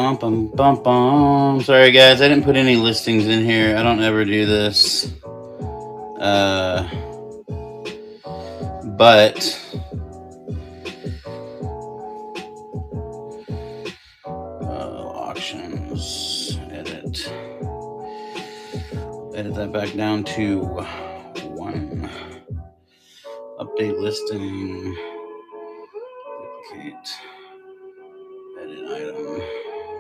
Bum, bum, bum, bum. Sorry, guys. I didn't put any listings in here. I don't ever do this. But auctions. Edit that back down to 1. Update listing. Duplicate. Edit item.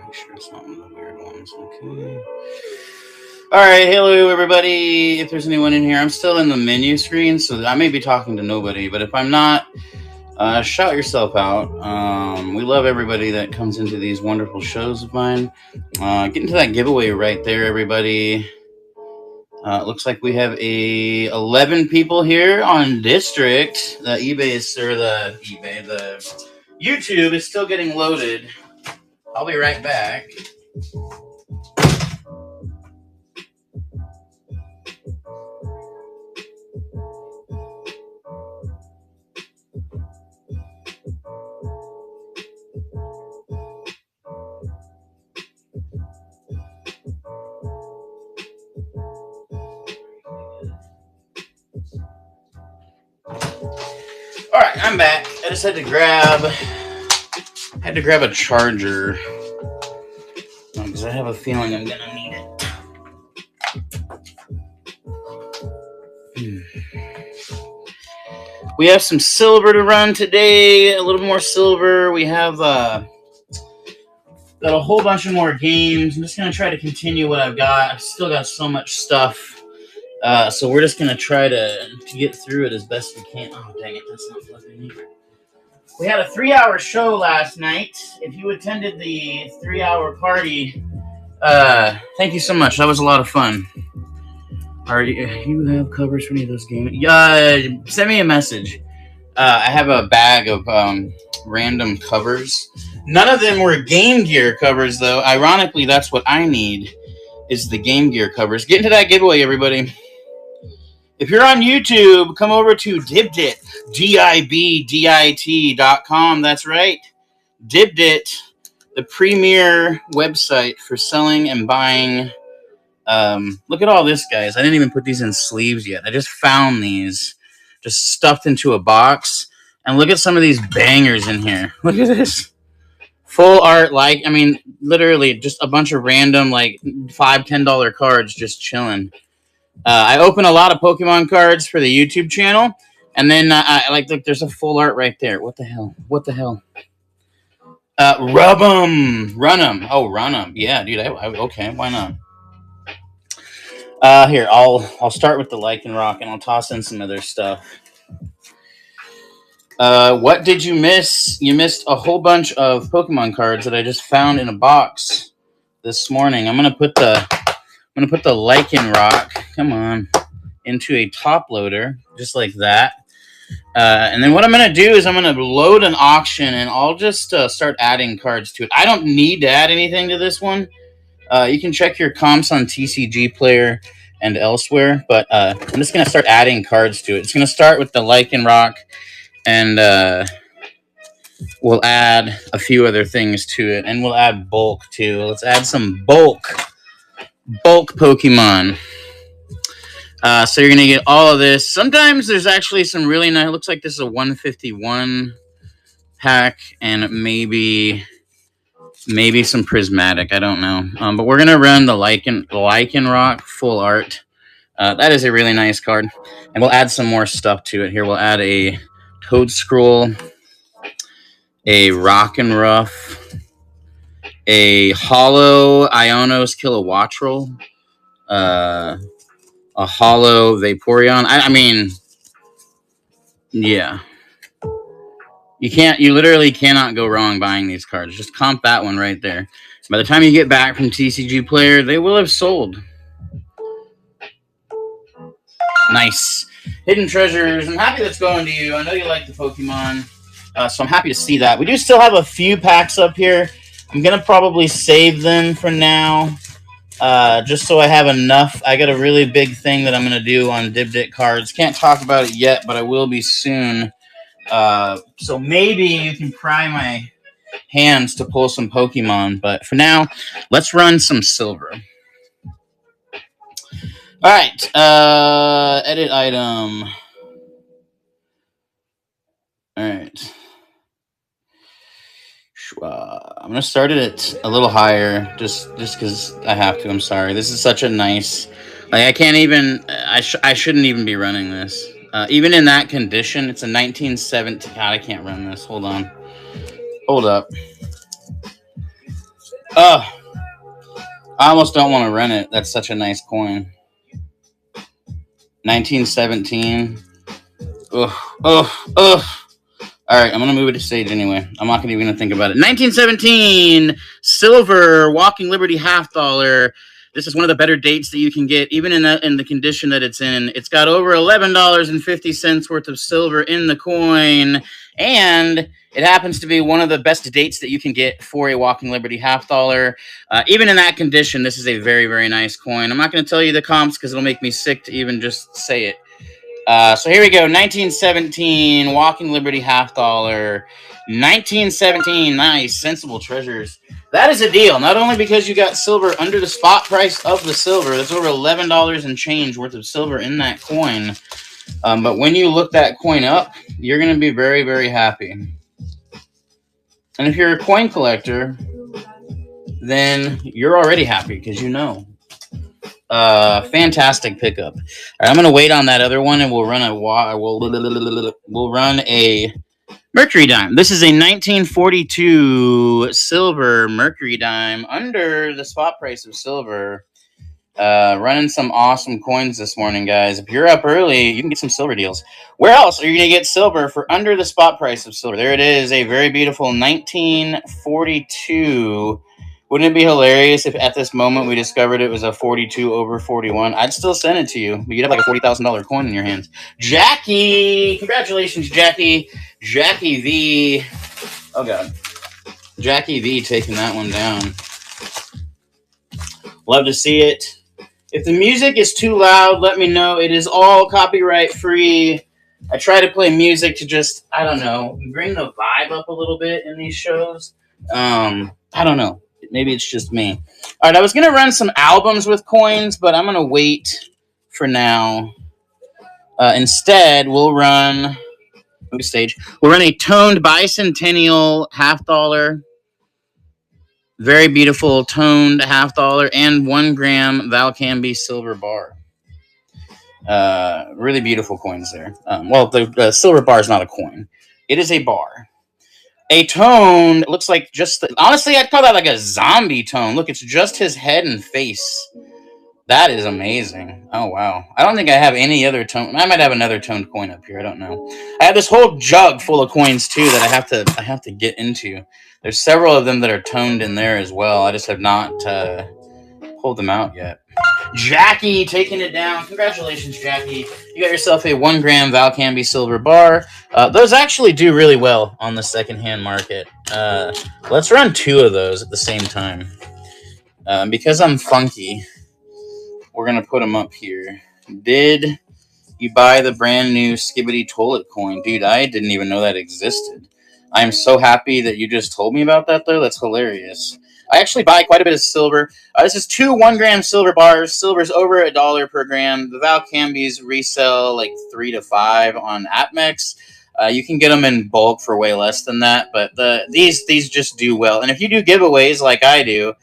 Make sure it's not one of the weird ones. Okay. Alright, hello everybody. If there's anyone in here, I'm still in the menu screen, so I may be talking to nobody, but if I'm not, shout yourself out. We love everybody that comes into these wonderful shows of mine. Get into that giveaway right there, everybody. It looks like we have 11 people here on District. The YouTube is still getting loaded. I'll be right back. All right, I'm back. I just had to grab a charger because I have a feeling I'm gonna need it. We have some silver to run today. A little more silver. We have got a whole bunch of more games. I'm just gonna try to continue what I've got. I've still got so much stuff. So we're just going to try to get through it as best we can. Oh, dang it. That's not flipping either. We had a 3-hour show last night. If you attended the 3-hour party, thank you so much. That was a lot of fun. You have covers for any of those games? Send me a message. I have a bag of random covers. None of them were Game Gear covers, though. Ironically, that's what I need, is the Game Gear covers. Get into that giveaway, everybody. If you're on YouTube, come over to Dibdit, DIBDIT.com. That's right. Dibdit, the premier website for selling and buying. Look at all this, guys. I didn't even put these in sleeves yet. I just found these, just stuffed into a box. And look at some of these bangers in here. Look at this. Full art, literally just a bunch of random, $5, $10 cards just chilling. I open a lot of Pokemon cards for the YouTube channel, and then look, there's a full art right there. What the hell? Rub 'em, run 'em. Oh, run 'em. Yeah, dude. Okay, why not? Here, I'll start with the Lycanroc, and I'll toss in some other stuff. What did you miss? You missed a whole bunch of Pokemon cards that I just found in a box this morning. I'm gonna put the Lycanroc, come on, into a top loader, just like that. And then what I'm going to do is I'm going to load an auction, and I'll just start adding cards to it. I don't need to add anything to this one. You can check your comps on TCG Player and elsewhere, but I'm just going to start adding cards to it. It's going to start with the Lycanroc, and we'll add a few other things to it, and we'll add bulk too. Let's add some bulk Pokemon. So you're going to get all of this. Sometimes there's actually some really nice, it looks like this is a 151 pack, and maybe some prismatic. I don't know. But we're going to run the Lycanroc full art. That is a really nice card. And we'll add some more stuff to it. Here we'll add a Toedscruel, a Rock'n'Ruff, a Hollow Ionos Kilowattrel, a Hollow Vaporeon. I mean, yeah. You literally cannot go wrong buying these cards. Just comp that one right there. By the time you get back from TCG Player, they will have sold. Nice. Hidden Treasures. I'm happy that's going to you. I know you like the Pokemon, so I'm happy to see that. We do still have a few packs up here. I'm going to probably save them for now, just so I have enough. I got a really big thing that I'm going to do on Dibdit cards. Can't talk about it yet, but I will be soon. So maybe you can pry hands to pull some Pokemon. But for now, let's run some silver. All right, edit item. All right. I'm gonna start it at a little higher, just because I have to. I'm sorry. This is such a nice. Like I can't even. I shouldn't even be running this. Even in that condition, it's a 1917. God, I can't run this. Hold on. Hold up. Oh, I almost don't want to run it. That's such a nice coin. 1917. Ugh. Ugh. Ugh. All right, I'm going to move it to stage anyway. I'm not even going to think about it. 1917, silver, Walking Liberty $50. This is one of the better dates that you can get, even in the condition that it's in. It's got over $11.50 worth of silver in the coin, and it happens to be one of the best dates that you can get for a Walking Liberty $50. Even in that condition, this is a very, very nice coin. I'm not going to tell you the comps because it'll make me sick to even just say it. So here we go. 1917, Walking Liberty $50. 1917, nice, sensible treasures. That is a deal. Not only because you got silver under the spot price of the silver, that's over $11 and change worth of silver in that coin. But when you look that coin up, you're going to be very, very happy. And if you're a coin collector, then you're already happy because you know. Fantastic pickup. All right, I'm gonna wait on that other one, and we'll run a Mercury dime. This is a 1942 silver Mercury dime under the spot price of silver. Running some awesome coins this morning, guys. If you're up early, you can get some silver deals. Where else are you gonna get silver for under the spot price of silver? There it is, a very beautiful 1942. Wouldn't it be hilarious if at this moment we discovered it was a 42 over 41? I'd still send it to you, but you'd have like a $40,000 coin in your hands. Jackie! Congratulations, Jackie. Jackie V. Oh, God. Jackie V taking that one down. Love to see it. If the music is too loud, let me know. It is all copyright free. I try to play music to just, I don't know, bring the vibe up a little bit in these shows. I don't know. Maybe it's just me. All right, I was going to run some albums with coins, but I'm going to wait for now. Instead, we'll run stage. We'll run a toned bicentennial $50. Very beautiful toned $50 and 1 gram Valcambi silver bar. Really beautiful coins there. Well, the silver bar is not a coin. It is a bar. A tone looks like just... honestly, I'd call that like a zombie tone. Look, it's just his head and face. That is amazing. Oh, wow. I don't think I have any other tone. I might have another toned coin up here. I don't know. I have this whole jug full of coins, too, that I have to get into. There's several of them that are toned in there as well. I just have not pulled them out yet. Jackie taking it down. Congratulations, Jackie. You got yourself a 1 gram Valcambi silver bar. Those actually do really well on the secondhand market. Let's run 2 of those at the same time. Because I'm funky, we're going to put them up here. Did you buy the brand new Skibidi Toilet coin? Dude, I didn't even know that existed. I'm so happy that you just told me about that, though. That's hilarious. I actually buy quite a bit of silver. This is 2 1 gram silver bars. Silver's over $1 per gram. The Valcambis resell like 3 to 5 on APMEX. You can get them in bulk for way less than that, but these just do well. And if you do giveaways like I do,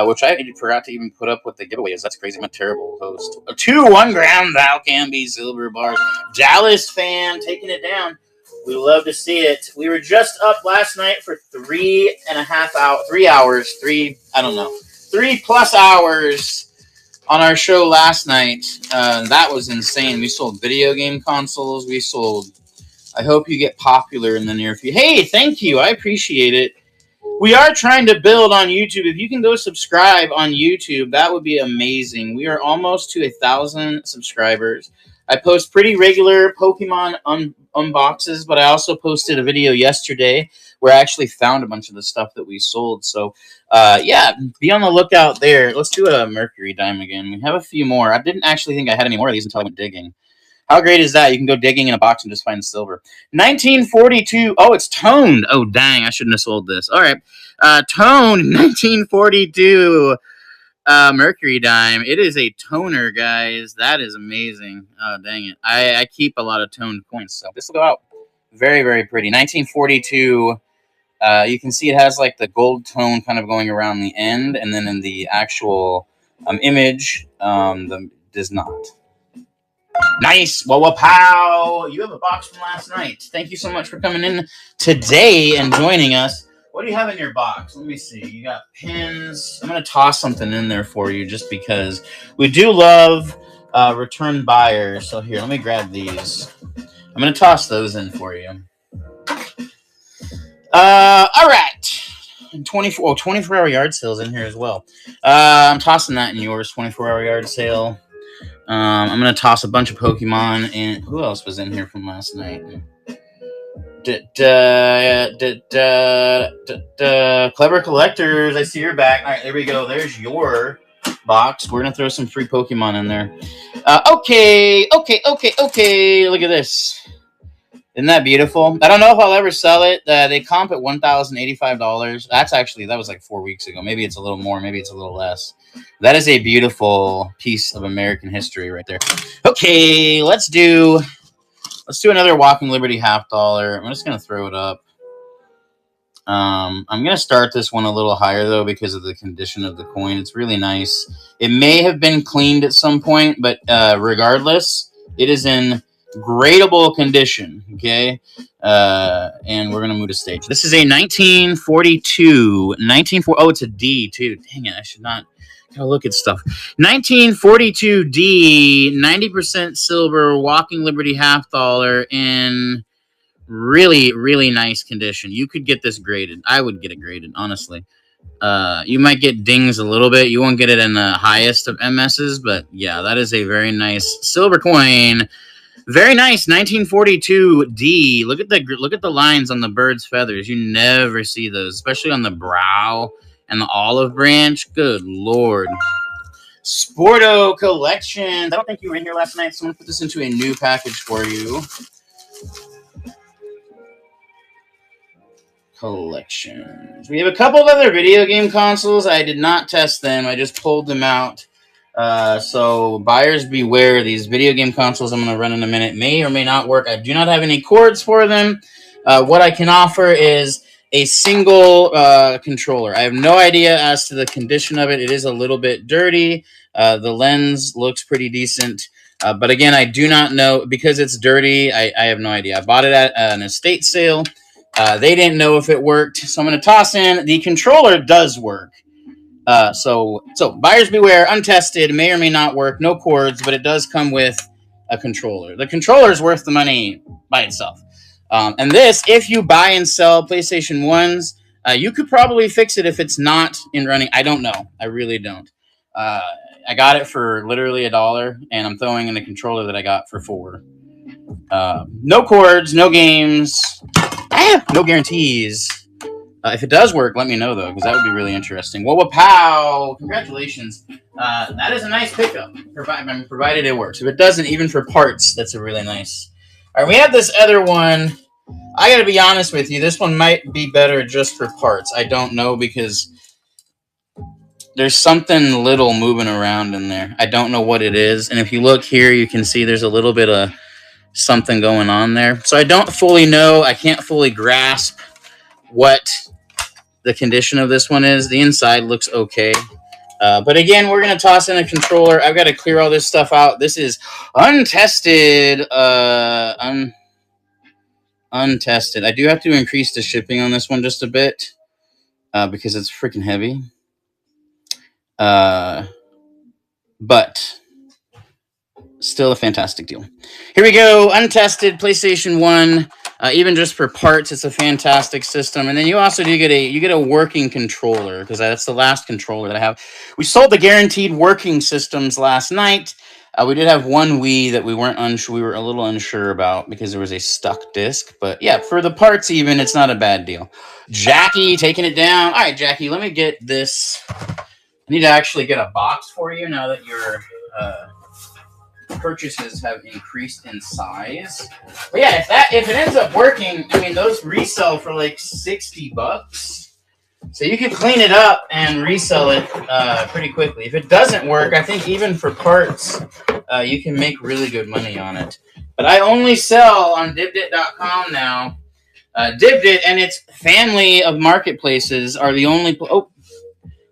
which I forgot to even put up what the giveaway is. That's crazy. I'm a terrible host. 2 1 gram Valcambi silver bars. Dallas fan taking it down. We love to see it. We were just up last night for 3.5 hours, 3 hours, 3+ hours on our show last night. That was insane. We sold video game consoles. We sold, I hope you get popular in the near future. Hey, thank you. I appreciate it. We are trying to build on YouTube. If you can go subscribe on YouTube, that would be amazing. We are almost to 1,000 subscribers. I post pretty regular Pokemon unboxes, but I also posted a video yesterday where I actually found a bunch of the stuff that we sold. So, yeah, be on the lookout there. Let's do a Mercury dime again. We have a few more. I didn't actually think I had any more of these until I went digging. How great is that? You can go digging in a box and just find silver. 1942. Oh, it's toned. Oh, dang. I shouldn't have sold this. All right. Toned 1942 Mercury dime. It is a toner, guys. That is amazing. Oh, dang it. I keep a lot of toned coins, so this will go out. Very, very pretty. 1942. You can see it has like the gold tone kind of going around the end, and then in the actual image, does not. Nice. Well, pow. You have a box from last night. Thank you so much for coming in today and joining us. What do you have in your box? Let me see. You got pins. I'm going to toss something in there for you just because we do love return buyers. So here, let me grab these. I'm going to toss those in for you. All right. 24-hour yard sales in here as well. I'm tossing that in yours. 24-hour yard sale. I'm going to toss a bunch of Pokemon. And who else was in here from last night? Clever Collectors. I see you're back. All right, there we go. There's your box. We're going to throw some free Pokemon in there. Okay. Look at this. Isn't that beautiful? I don't know if I'll ever sell it. They comp at $1,085. That was like 4 weeks ago. Maybe it's a little more. Maybe it's a little less. That is a beautiful piece of American history right there. Okay, let's do another Walking Liberty $50. I'm just going to throw it up. I'm going to start this one a little higher, though, because of the condition of the coin. It's really nice. It may have been cleaned at some point, but regardless, it is in gradable condition, okay? And we're going to move to stage. This is a 1942. Oh, it's a D, too. Dang it, I should not... Gotta look at stuff. 1942 D, 90% silver, Walking Liberty $50 in really, really nice condition. You could get this graded. I would get it graded, honestly. You might get dings a little bit. You won't get it in the highest of MSs, but yeah, that is a very nice silver coin. Very nice, 1942 D. Look at the lines on the bird's feathers. You never see those, especially on the brow and the olive branch. Good Lord. Sporto Collections. I don't think you were in here last night. Someone put this into a new package for you. Collections. We have a couple of other video game consoles. I did not test them. I just pulled them out. So buyers beware. These video game consoles I'm going to run in a minute may or may not work. I do not have any cords for them. What I can offer is a single controller. I have no idea as to the condition of it. It is a little bit dirty. The lens looks pretty decent. But again, I do not know. Because it's dirty, I have no idea. I bought it at an estate sale. They didn't know if it worked. So I'm going to toss in. The controller does work. So buyers beware. Untested. May or may not work. No cords, but it does come with a controller. The controller is worth the money by itself. And this, if you buy and sell PlayStation 1s, you could probably fix it if it's not in running. I don't know. I really don't. I got it for literally $1, and I'm throwing in a controller that I got for $4. No cords, no games, no guarantees. If it does work, let me know, though, because that would be really interesting. Whoa, pow! Congratulations. That is a nice pickup, provided it works. If it doesn't, even for parts, that's a really nice. All right, we have this other one. I got to be honest with you. This one might be better just for parts. I don't know, because there's something little moving around in there. I don't know what it is. And if you look here, you can see there's a little bit of something going on there. So I don't fully know. I can't fully grasp what the condition of this one is. The inside looks okay. But again, we're going to toss in a controller. I've got to clear all this stuff out. This is untested. Untested. I do have to increase the shipping on this one just a bit because it's freaking heavy. But still a fantastic deal. Here we go. Untested PlayStation 1. Even just for parts, it's a fantastic system. And then you also do get a working controller, because that's the last controller that I have. We sold the guaranteed working systems last night. We did have one Wii that we were a little unsure about because there was a stuck disc. But yeah, for the parts even, it's not a bad deal. Jackie taking it down. All right, Jackie, let me get this. I need to actually get a box for you now that you're purchases have increased in size. But yeah, if it ends up working, I mean, those resell for like $60. So you could clean it up and resell it pretty quickly. If it doesn't work, I think even for parts, you can make really good money on it. But I only sell on Dibdit.com now. Dibdit and its family of marketplaces are the only... Oh,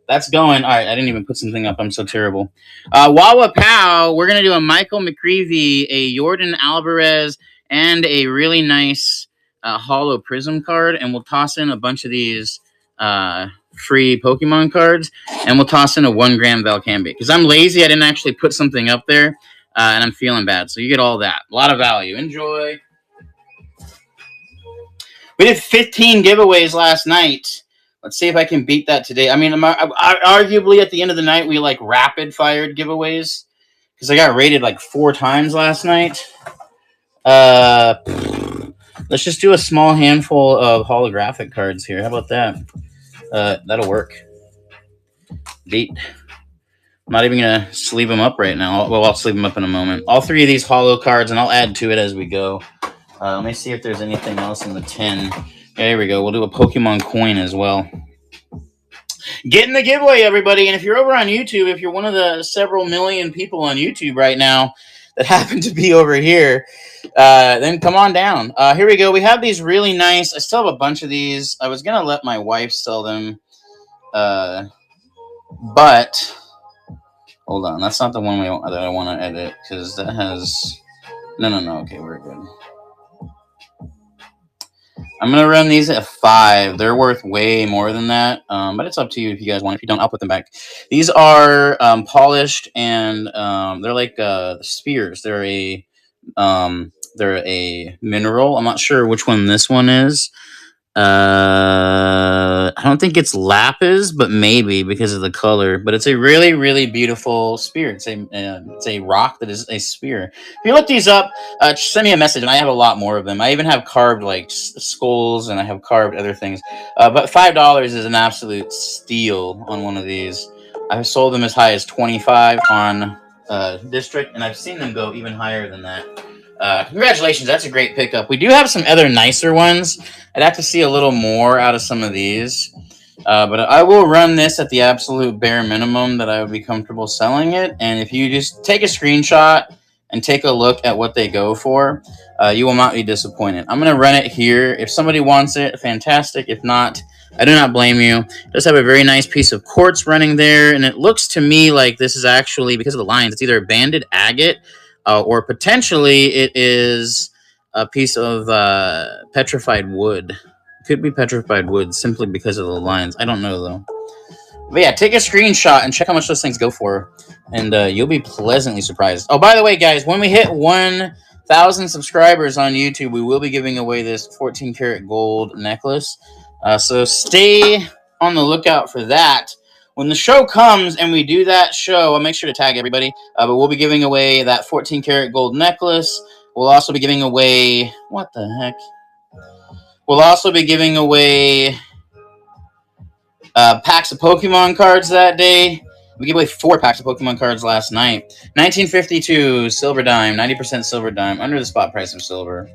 that's going. All right, I didn't even put something up. I'm so terrible. Wawa Pow, we're going to do a Michael McCreevy, a Jordan Alvarez, and a really nice holo Prism card. And we'll toss in a bunch of these free Pokemon cards. And we'll toss in a 1 gram Valcambi. Because I'm lazy. I didn't actually put something up there. And I'm feeling bad. So you get all that. A lot of value. Enjoy. We did 15 giveaways last night. Let's see if I can beat that today. I mean, arguably at the end of the night, we like rapid fired giveaways because I got rated like 4 times last night. Let's just do a small handful of holographic cards here. How about that? That'll work. Beat. I'm not even going to sleeve them up right now. Well, I'll sleeve them up in a moment. All 3 of these holo cards, and I'll add to it as we go. Let me see if there's anything else in the tin. There we go. We'll do a Pokemon coin as well. Get in the giveaway, everybody. And if you're over on YouTube, if you're one of the several million people on YouTube right now that happen to be over here, then come on down. Here we go. We have these really nice... I still have a bunch of these. I was going to let my wife sell them. But... Hold on. That's not the one that I want to edit because that has... No. Okay, we're good. I'm going to run these at 5. They're worth way more than that, but it's up to you if you guys want. If you don't, I'll put them back. These are polished, and they're like spears. They're a mineral. I'm not sure which one this one is. I don't think it's lapis, but maybe because of the color. But it's a really, really beautiful spear. It's a rock that is a spear. If you look these up, just send me a message, and I have a lot more of them. I even have carved like skulls, and I have carved other things. But $5 is an absolute steal on one of these. I've sold them as high as 25 on District, and I've seen them go even higher than that. Congratulations, that's a great pickup. We do have some other nicer ones. I'd have to see a little more out of some of these. But I will run this at the absolute bare minimum that I would be comfortable selling it. And if you just take a screenshot and take a look at what they go for, you will not be disappointed. I'm going to run it here. If somebody wants it, fantastic. If not, I do not blame you. It does have a very nice piece of quartz running there. And it looks to me like this is actually, because of the lines, it's either a banded agate or potentially it is a piece of petrified wood. Could be petrified wood simply because of the lines. I don't know, though. But yeah, take a screenshot and check how much those things go for. And you'll be pleasantly surprised. Oh, by the way, guys, when we hit 1,000 subscribers on YouTube, we will be giving away this 14 karat gold necklace. So stay on the lookout for that. When the show comes and we do that show, I'll make sure to tag everybody. But we'll be giving away that 14 karat gold necklace. We'll also be giving away... What the heck? We'll also be giving away packs of Pokemon cards that day. We gave away 4 packs of Pokemon cards last night. 1952 Silver Dime, 90% Silver Dime, under the spot price of silver.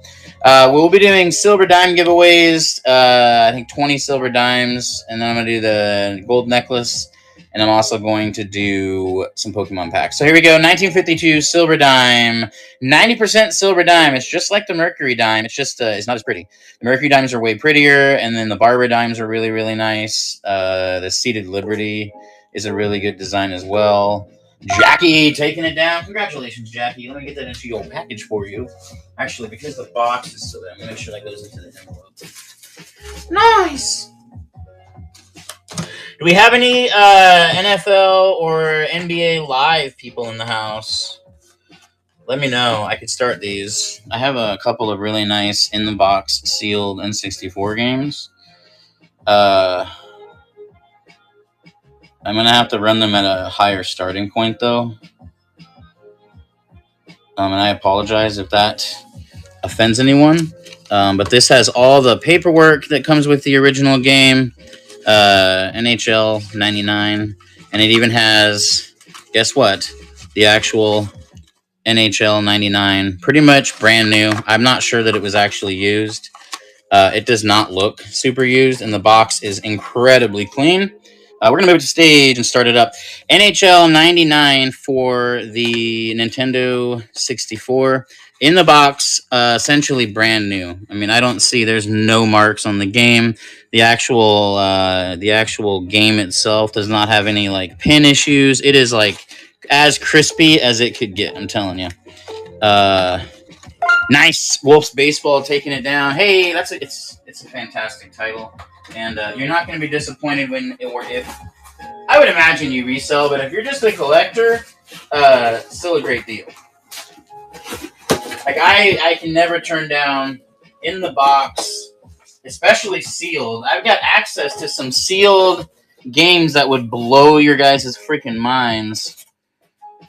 We'll be doing Silver Dime giveaways, I think 20 Silver Dimes, and then I'm going to do the gold necklace, and I'm also going to do some Pokemon packs. So here we go, 1952 Silver Dime, 90% Silver Dime. It's just like the Mercury Dime. It's just, it's not as pretty. The Mercury Dimes are way prettier, and then the Barbara Dimes are really, really nice. The Seated Liberty is a really good design as well. Jackie taking it down. Congratulations, Jackie. Let me get that into your package for you. Actually, because the box is still there, I'm going to make sure that goes into the envelope. Nice! Do we have any NFL or NBA Live people in the house? Let me know. I could start these. I have a couple of really nice in-the-box sealed N64 games. I'm going to have to run them at a higher starting point, though. And I apologize if that offends anyone. But this has all the paperwork that comes with the original game, NHL 99. And it even has, guess what? The actual NHL 99. Pretty much brand new. I'm not sure that it was actually used. It does not look super used, and the box is incredibly clean. We're going to move to stage and start it up. NHL 99 for the Nintendo 64. In the box, essentially brand new. I mean, I don't see, there's no marks on the game. The actual game itself does not have any like pin issues. It is like as crispy as it could get, I'm telling you. Nice. Wolf's Baseball taking it down. Hey, it's a fantastic title, and you're not going to be disappointed when or if. I would imagine you resell, but if you're just a collector, still a great deal. Like I can never turn down in the box, especially sealed. I've got access to some sealed games that would blow your guys' freaking minds.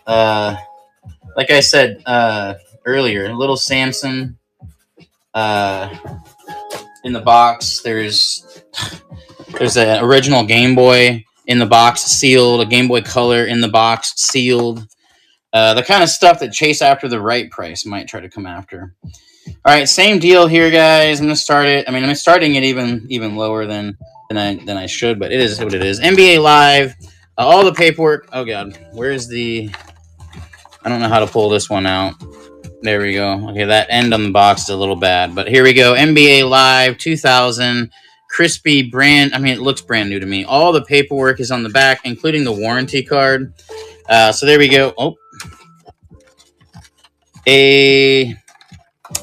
Like I said earlier, Little Samson in the box. There's an original Game Boy in the box sealed, a Game Boy Color in the box sealed. The kind of stuff that Chase after the right price might try to come after. All right, same deal here, guys. I'm gonna start it. I mean, I'm starting it even lower than I should, but it is what it is. NBA Live, all the paperwork. Oh God, where's the? I don't know how to pull this one out. There we go. Okay, that end on the box is a little bad, but here we go. NBA Live 2000, crispy brand. I mean, it looks brand new to me. All the paperwork is on the back, including the warranty card. So there we go. Oh,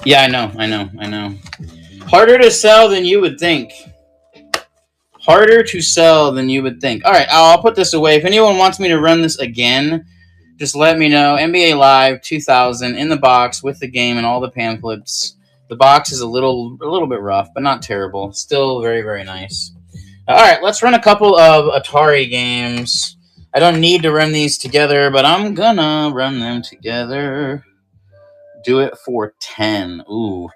yeah, I know. Harder to sell than you would think. Harder to sell than you would think. All right, I'll put this away. If anyone wants me to run this again, just let me know. NBA Live 2000 in the box with the game and all the pamphlets. The box is a little bit rough, but not terrible. Still very, very nice. All right, let's run a couple of Atari games. I don't need to run these together, but I'm gonna run them together. Do it for 10. Ooh.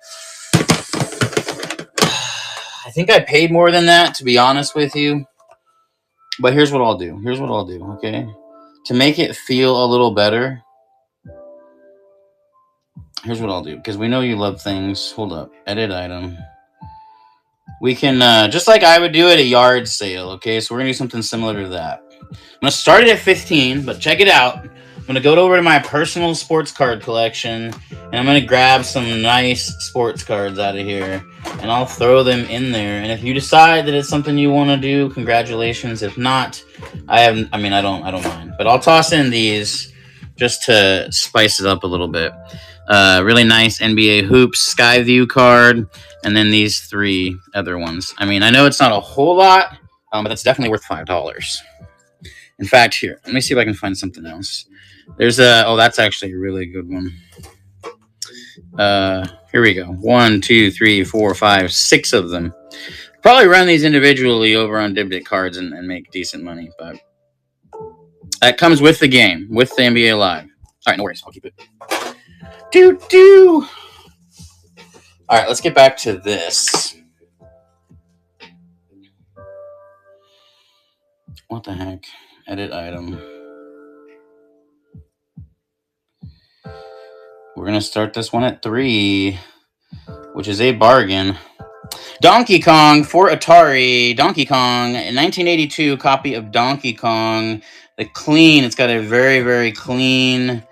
I think I paid more than that, to be honest with you. But here's what I'll do. Okay? To make it feel a little better, here's what I'll do. Because we know you love things. Hold up. Edit item. We can, just like I would do at a yard sale, okay? So we're going to do something similar to that. I'm going to start it at 15, but check it out. I'm going to go over to my personal sports card collection, and I'm going to grab some nice sports cards out of here, and I'll throw them in there. And if you decide that it's something you want to do, congratulations. If not, I don't mind. But I'll toss in these just to spice it up a little bit. Really nice NBA Hoops Skyview card, and then these 3 other ones. I mean, I know it's not a whole lot, but it's definitely worth $5. In fact, here, let me see if I can find something else. There's that's actually a really good one. Here we go. 1, 2, 3, 4, 5, 6 of them. Probably run these individually over on Dibdit cards and make decent money, but that comes with the game, with the NBA Live. All right, no worries. I'll keep it. All right, let's get back to this. What the heck? Edit item. We're going to start this one at 3, which is a bargain. Donkey Kong for Atari. Donkey Kong, a 1982 copy of Donkey Kong. It's got a very, very clean.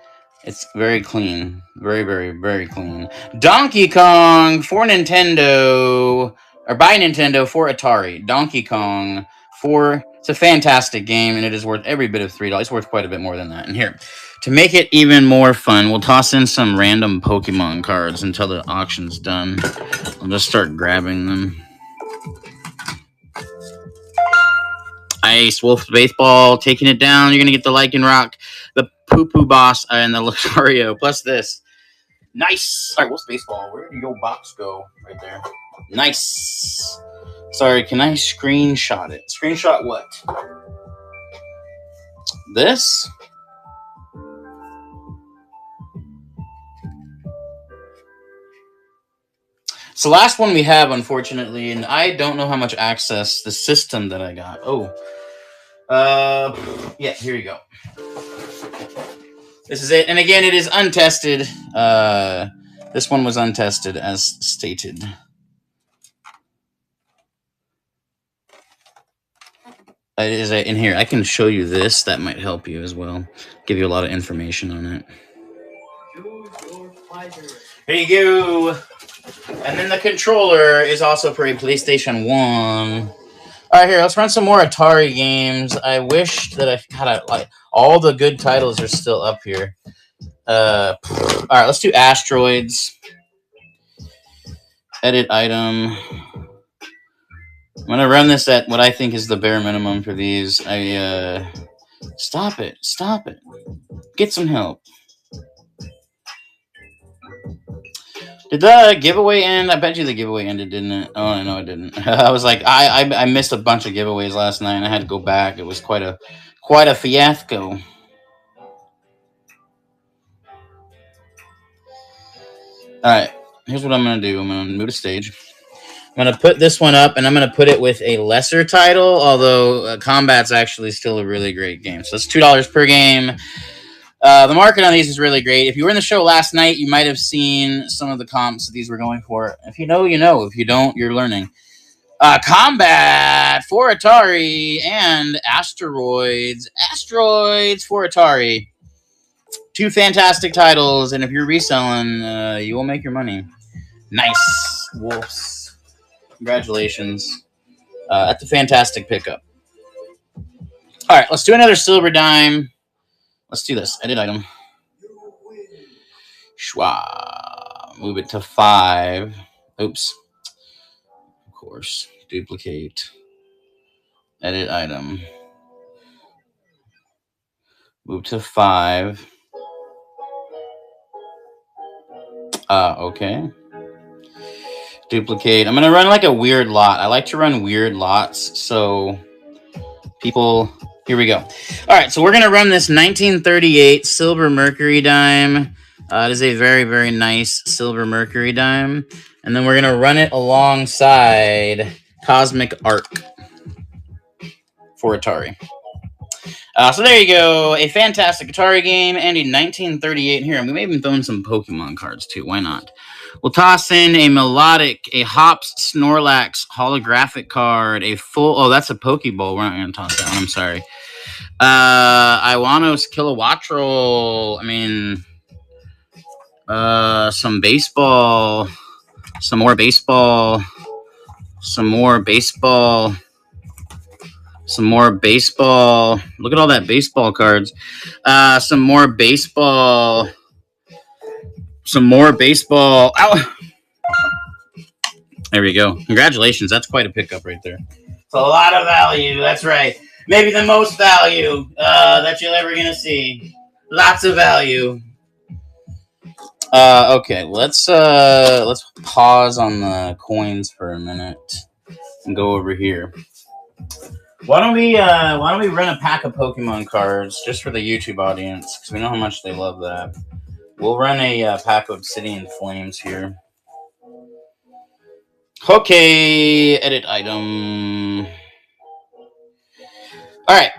It's very clean. Very, very, very clean. Donkey Kong for Nintendo. Or by Nintendo for Atari. Donkey Kong for... It's a fantastic game, and it is worth every bit of $3. It's worth quite a bit more than that. And here, to make it even more fun, we'll toss in some random Pokemon cards until the auction's done. I'll just start grabbing them. Ice Wolf Baseball taking it down. You're going to get the Lycanroc, the Poo Poo Boss, and the Lucario. Plus this. Nice. All right, Wolf Baseball. Where did your box go? Right there. Nice. Sorry, can I screenshot it? Screenshot what? This? It's the last one we have, unfortunately, and I don't know how much access the system that I got. Yeah, here you go. This is it. And again, it is untested. This one was untested, as stated. It is in here. I can show you this. That might help you as well. Give you a lot of information on it. Here you go. And then the controller is also for a PlayStation 1. All right, here, let's run some more Atari games. I wish that I had like all the good titles are still up here. All right, let's do Asteroids. Edit item. I'm gonna run this at what I think is the bare minimum for these. Stop it! Get some help. Did the giveaway end? I bet you the giveaway ended, didn't it? Oh no, it didn't. I was like, I missed a bunch of giveaways last night, and I had to go back. It was quite a fiasco. All right, here's what I'm gonna do. I'm gonna move to stage. I'm gonna put this one up, and I'm gonna put it with a lesser title. Although Combat's actually still a really great game, so it's $2 per game. The market on these is really great. If you were in the show last night, you might have seen some of the comps that these were going for. If you know, you know. If you don't, you're learning. Combat for Atari and Asteroids. Asteroids for Atari. Two fantastic titles, and if you're reselling, you will make your money. Nice, Wolves. Congratulations. That's a fantastic pickup. All right, let's do another silver dime. Let's do this. Edit item. Schwa. Move it to 5. Oops. Of course. Duplicate. Edit item. Move to 5. Okay. Duplicate. I'm going to run like a weird lot. I like to run weird lots, so people... Here we go. All right, so we're going to run this 1938 silver mercury dime. It is a very, very nice silver mercury dime. And then we're going to run it alongside Cosmic Arc for Atari. So there you go. A fantastic Atari game and a 1938 here. And we may even throw in some Pokemon cards, too. Why not? We'll toss in a Melodic, a Hops Snorlax holographic card, a full... Oh, that's a Pokeball. We're not going to toss that one. I'm sorry. Iowanos Kilowattrel. I mean, some baseball. Some more baseball. Some more baseball. Some more baseball. Look at all that baseball cards. Some more baseball. Some more baseball. Ow! There we go. Congratulations. That's quite a pickup right there. It's a lot of value. That's right. Maybe the most value that you're ever going to see. Lots of value. Okay, let's pause on the coins for a minute and go over here. Why don't we run a pack of Pokemon cards just for the YouTube audience, because we know how much they love that. We'll run a pack of Obsidian Flames here. Okay, edit item. All right.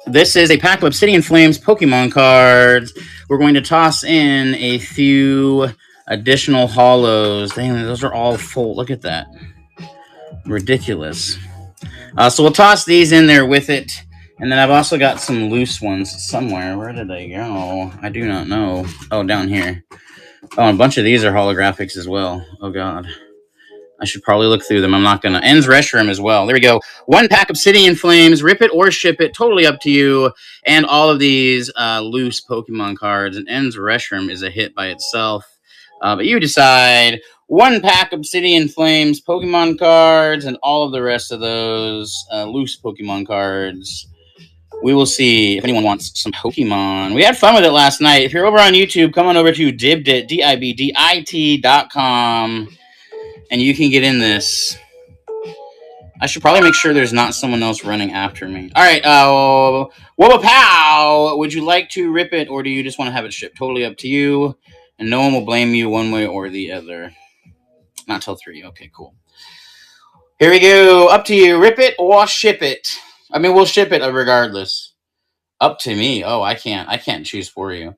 This is a pack of Obsidian Flames Pokemon cards. We're going to toss in a few additional holos. Dang, those are all full. Look at that. Ridiculous. So we'll toss these in there with it. And then I've also got some loose ones somewhere. Where did they go? I do not know. Oh, down here. Oh, and a bunch of these are holographics as well. Oh, God. I should probably look through them. I'm not going to. Ends Reshiram as well. There we go. One pack Obsidian Flames. Rip it or ship it. Totally up to you. And all of these loose Pokemon cards. And Ends Reshiram is a hit by itself. But you decide. One pack Obsidian Flames Pokemon cards. And all of the rest of those loose Pokemon cards. We will see if anyone wants some Pokemon. We had fun with it last night. If you're over on YouTube, come on over to Dibdit, DIBDIT.com. And you can get in this. I should probably make sure there's not someone else running after me. All right, Wobopow, would you like to rip it, or do you just want to have it shipped? Totally up to you, and no one will blame you one way or the other. Not till 3. Okay, cool. Here we go. Up to you. Rip it or ship it. I mean, we'll ship it regardless. Up to me. Oh, I can't choose for you.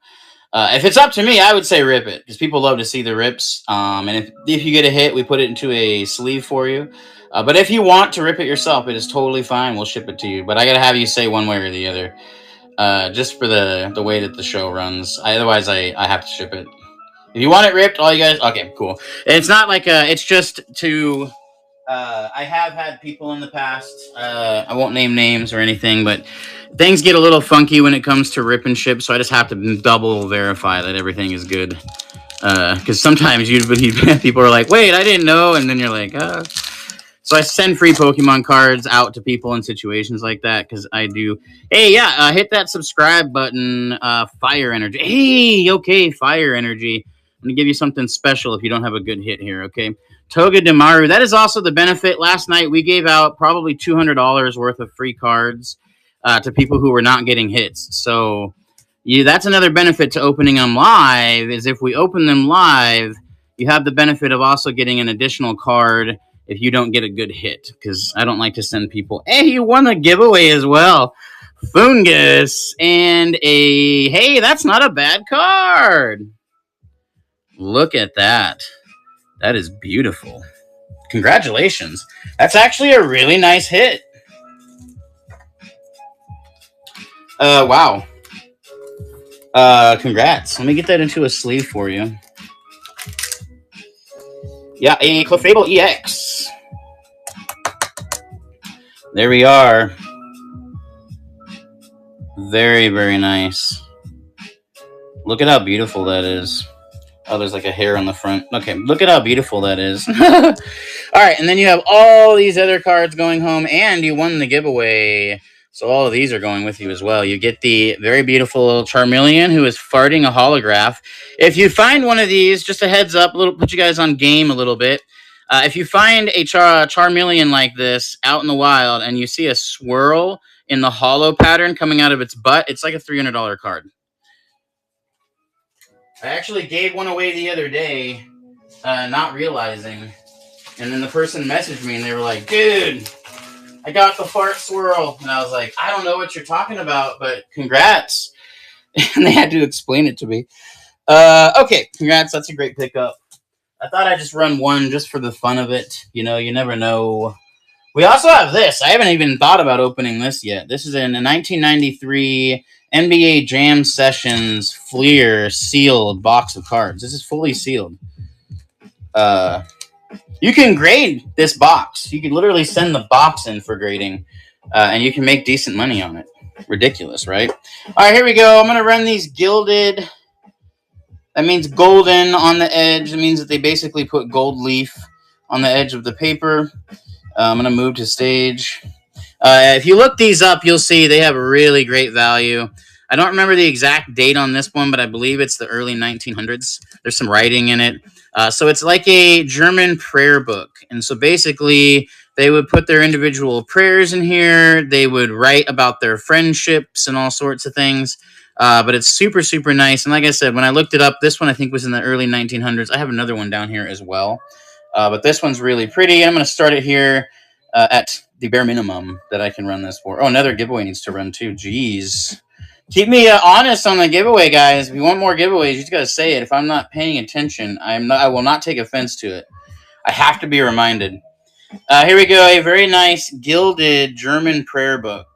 If it's up to me, I would say rip it because people love to see the rips. And if you get a hit, we put it into a sleeve for you. But if you want to rip it yourself, it is totally fine. We'll ship it to you. But I gotta have you say one way or the other, just for the way that the show runs. Otherwise, I have to ship it. If you want it ripped, all you guys, okay, cool. It's not like it's just to. I have had people in the past. I won't name names or anything, but things get a little funky when it comes to rip and ship. So I just have to double verify that everything is good. Because sometimes people are like, "Wait, I didn't know," and then you're like, So I send free Pokemon cards out to people in situations like that because I do. Hey, yeah, hit that subscribe button. Fire Energy. Hey, okay, Fire Energy. I'm gonna give you something special if you don't have a good hit here. Okay, Togedemaru. That is also the benefit. Last night we gave out probably $200 worth of free cards to people who were not getting hits. So that's another benefit to opening them live. Is if we open them live, you have the benefit of also getting an additional card if you don't get a good hit, because I don't like to send people, hey, you won the giveaway as well. Fungus and hey, that's not a bad card. Look at that. That is beautiful. Congratulations. That's actually a really nice hit. Wow. Congrats. Let me get that into a sleeve for you. Yeah, a Clefable EX. There we are. Very, very nice. Look at how beautiful that is. Oh, there's like a hair on the front. Okay, look at how beautiful that is. All right, and then you have all these other cards going home, and you won the giveaway. So all of these are going with you as well. You get the very beautiful Charmeleon, who is farting a holograph. If you find one of these, just a heads up, put you guys on game a little bit. If you find a Charmeleon like this out in the wild, and you see a swirl in the hollow pattern coming out of its butt, it's like a $300 card. I actually gave one away the other day, not realizing. And then the person messaged me and they were like, dude, I got the fart swirl. And I was like, I don't know what you're talking about, but congrats. And they had to explain it to me. Okay, congrats. That's a great pickup. I thought I'd just run one just for the fun of it. You know, you never know. We also have this. I haven't even thought about opening this yet. This is in a 1993 NBA Jam Sessions Fleer sealed box of cards. This is fully sealed. You can grade this box. You can literally send the box in for grading, and you can make decent money on it. Ridiculous, right? All right, here we go. I'm going to run these gilded. That means golden on the edge. It means that they basically put gold leaf on the edge of the paper. I'm going to move to stage. If you look these up, you'll see they have a really great value. I don't remember the exact date on this one, but I believe it's the early 1900s. There's some writing in it. So it's like a German prayer book. And so basically, they would put their individual prayers in here. They would write about their friendships and all sorts of things. But it's super, super nice. And like I said, when I looked it up, this one I think was in the early 1900s. I have another one down here as well. But this one's really pretty. I'm going to start it here at the bare minimum that I can run this for. Oh, another giveaway needs to run too. Jeez. Keep me honest on the giveaway, guys. If you want more giveaways, you just got to say it. If I'm not paying attention, I will not take offense to it. I have to be reminded. Here we go. A very nice gilded German prayer book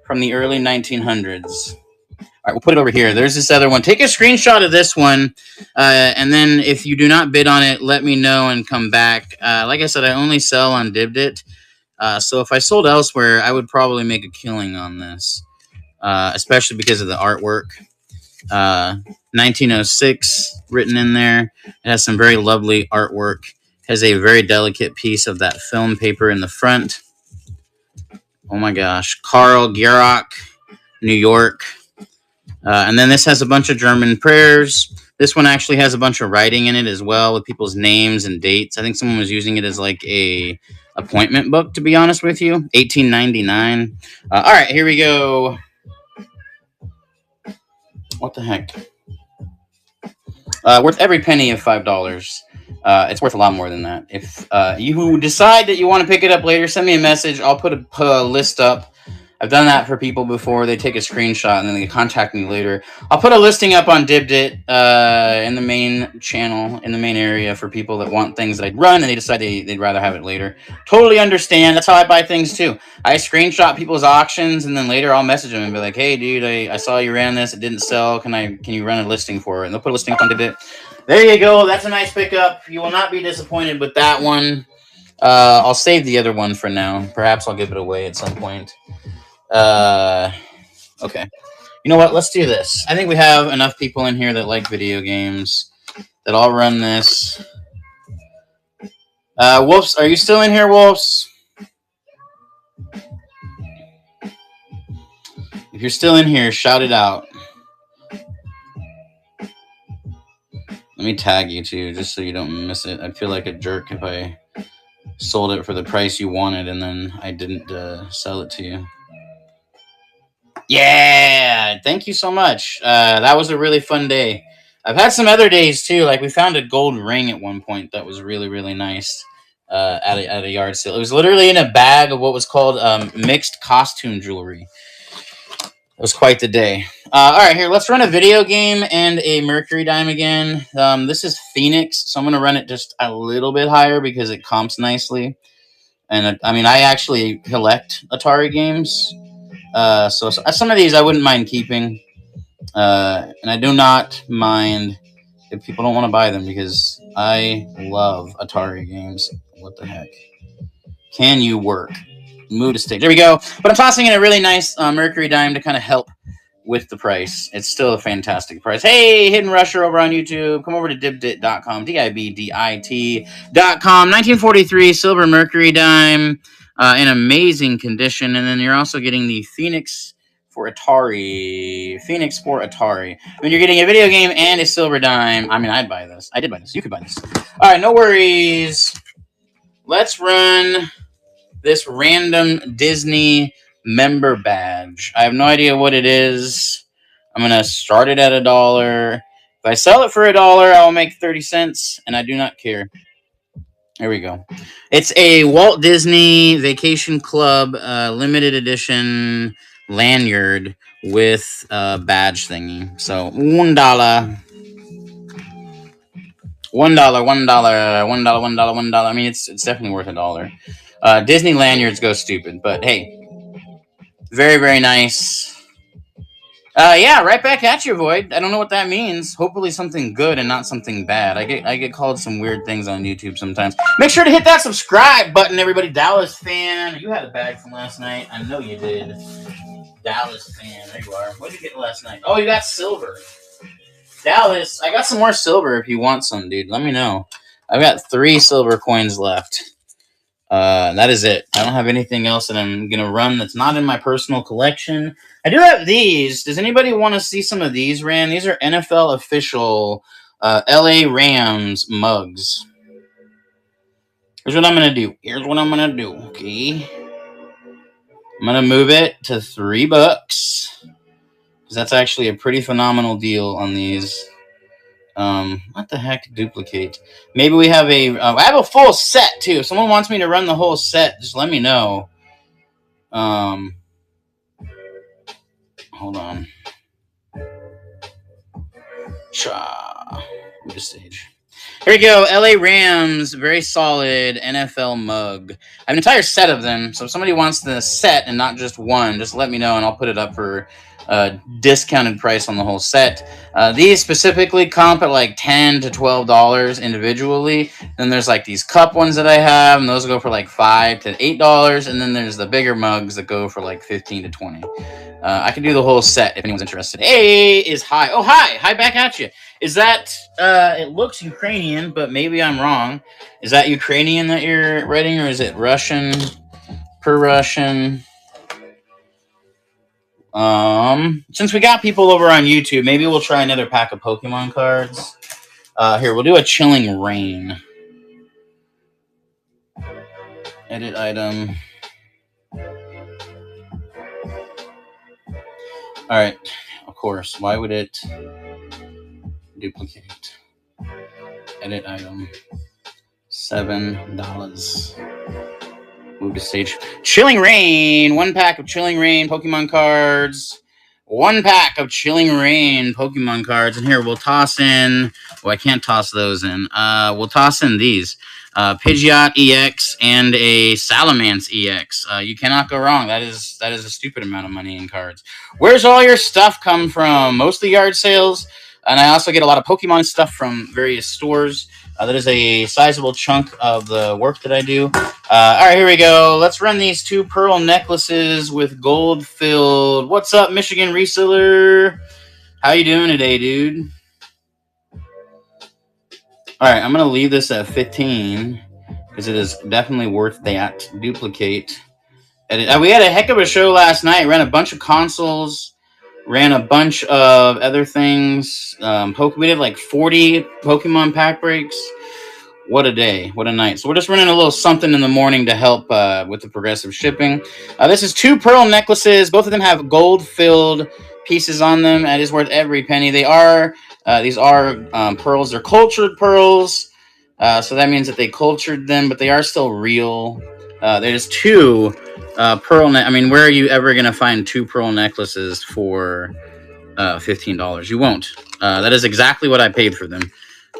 from the early 1900s. All right, we'll put it over here. There's this other one. Take a screenshot of this one, and then if you do not bid on it, let me know and come back. Like I said, I only sell on Dibdit, so if I sold elsewhere, I would probably make a killing on this, especially because of the artwork. 1906 written in there. It has some very lovely artwork. Has a very delicate piece of that film paper in the front. Oh my gosh. Carl Gerach, New York. And then this has a bunch of German prayers. This one actually has a bunch of writing in it as well with people's names and dates. I think someone was using it as like a appointment book, to be honest with you. 1899. All right, here we go. What the heck? Worth every penny of $5. It's worth a lot more than that. If you decide that you want to pick it up later, send me a message. I'll put a list up I've done that for people before. They take a screenshot and then they contact me later. I'll put a listing up on Dibdit in the main channel, in the main area for people that want things that I'd run and they decide they'd rather have it later. Totally understand. That's how I buy things too. I screenshot people's auctions and then later I'll message them and be like, hey, dude, I saw you ran this. It didn't sell. Can you run a listing for it? And they'll put a listing up on Dibdit. There you go. That's a nice pickup. You will not be disappointed with that one. I'll save the other one for now. Perhaps I'll give it away at some point. Okay. You know what? Let's do this. I think we have enough people in here that like video games that I'll run this. Wolves, are you still in here, Wolves? If you're still in here, shout it out. Let me tag you too, just so you don't miss it. I'd feel like a jerk if I sold it for the price you wanted and then I didn't sell it to you. Yeah, thank you so much. That was a really fun day. I've had some other days too. Like we found a gold ring at one point that was really, really nice at a yard sale. It was literally in a bag of what was called mixed costume jewelry. It was quite the day. All right, here, let's run a video game and a Mercury Dime again. This is Phoenix, so I'm going to run it just a little bit higher because it comps nicely. And I mean, I actually collect Atari games. So some of these I wouldn't mind keeping. And I do not mind if people don't want to buy them because I love Atari games. What the heck? Can you work? Move to stage. There we go. But I'm tossing in a really nice Mercury Dime to kind of help with the price. It's still a fantastic price. Hey, Hidden Rusher over on YouTube. Come over to dibdit.com, DIBDIT.com. 1943 silver Mercury Dime in amazing condition. And then you're also getting the Phoenix for Atari. Phoenix for Atari. When you're getting a video game and a silver dime, I mean, I'd buy this. I did buy this. You could buy this. All right, no worries. Let's run this random Disney member badge. I have no idea what it is. I'm going to start it at $1. If I sell it for $1, I will make 30 cents, and I do not care. There we go. It's a Walt Disney Vacation Club limited edition lanyard with a badge thingy. So $1. $1. I mean, it's definitely worth $1. Disney lanyards go stupid, but hey, very, very nice. Yeah, right back at you, Void. I don't know what that means. Hopefully something good and not something bad. I get called some weird things on YouTube sometimes. Make sure to hit that subscribe button, everybody. Dallas fan. You had a bag from last night. I know you did. Dallas fan. There you are. What did you get last night? Oh, you got silver. Dallas, I got some more silver if you want some, dude. Let me know. I've got 3 silver coins left. That is it. I don't have anything else that I'm going to run that's not in my personal collection. I do have these. Does anybody want to see some of these ran? These are NFL official LA Rams mugs. Here's what I'm going to do. Okay. I'm going to move it to $3. Because that's actually a pretty phenomenal deal on these. What the heck? Duplicate. Maybe we have I have a full set too. If someone wants me to run the whole set, just let me know. Hold on. Move to stage. Here we go. LA Rams, very solid NFL mug. I have an entire set of them. So if somebody wants the set and not just one, just let me know and I'll put it up for discounted price on the whole set. These specifically comp at like $10 to $12 individually. Then there's like these cup ones that I have, and those go for like $5 to $8. And then there's the bigger mugs that go for like $15 to $20. I can do the whole set if anyone's interested. A is hi. Oh, hi back at you. Is that it looks Ukrainian, but maybe I'm wrong. Is that Ukrainian that you're writing, or is it Russian? Per Russian. Since we got people over on YouTube, maybe we'll try another pack of Pokemon cards. Here, we'll do a Chilling Rain. Edit item. Alright, of course. Why would it duplicate? Edit item. $7. Move to stage. Chilling Reign. 1 pack of Chilling Reign Pokemon cards. 1 pack of Chilling Reign Pokemon cards. And here, we'll toss in... Well, I can't toss those in. We'll toss in these. Pidgeot EX and a Salamence EX. You cannot go wrong. That is a stupid amount of money in cards. Where's all your stuff come from? Mostly yard sales. And I also get a lot of Pokemon stuff from various stores. That is a sizable chunk of the work that I do. All right, here we go. Let's run these 2 pearl necklaces with gold filled. What's up, Michigan Reseller? How you doing today, dude? All right, I'm going to leave this at 15 because it is definitely worth that. Duplicate. We had a heck of a show last night. Ran a bunch of consoles. Ran a bunch of other things. We did like 40 Pokemon pack breaks. What a day. What a night. So we're just running a little something in the morning to help with the progressive shipping. This is 2 pearl necklaces. Both of them have gold-filled pieces on them. That is worth every penny. These are pearls. They're cultured pearls. So that means that they cultured them, but they are still real. There's 2 pearl I mean, where are you ever going to find 2 pearl necklaces for $15? You won't. That is exactly what I paid for them.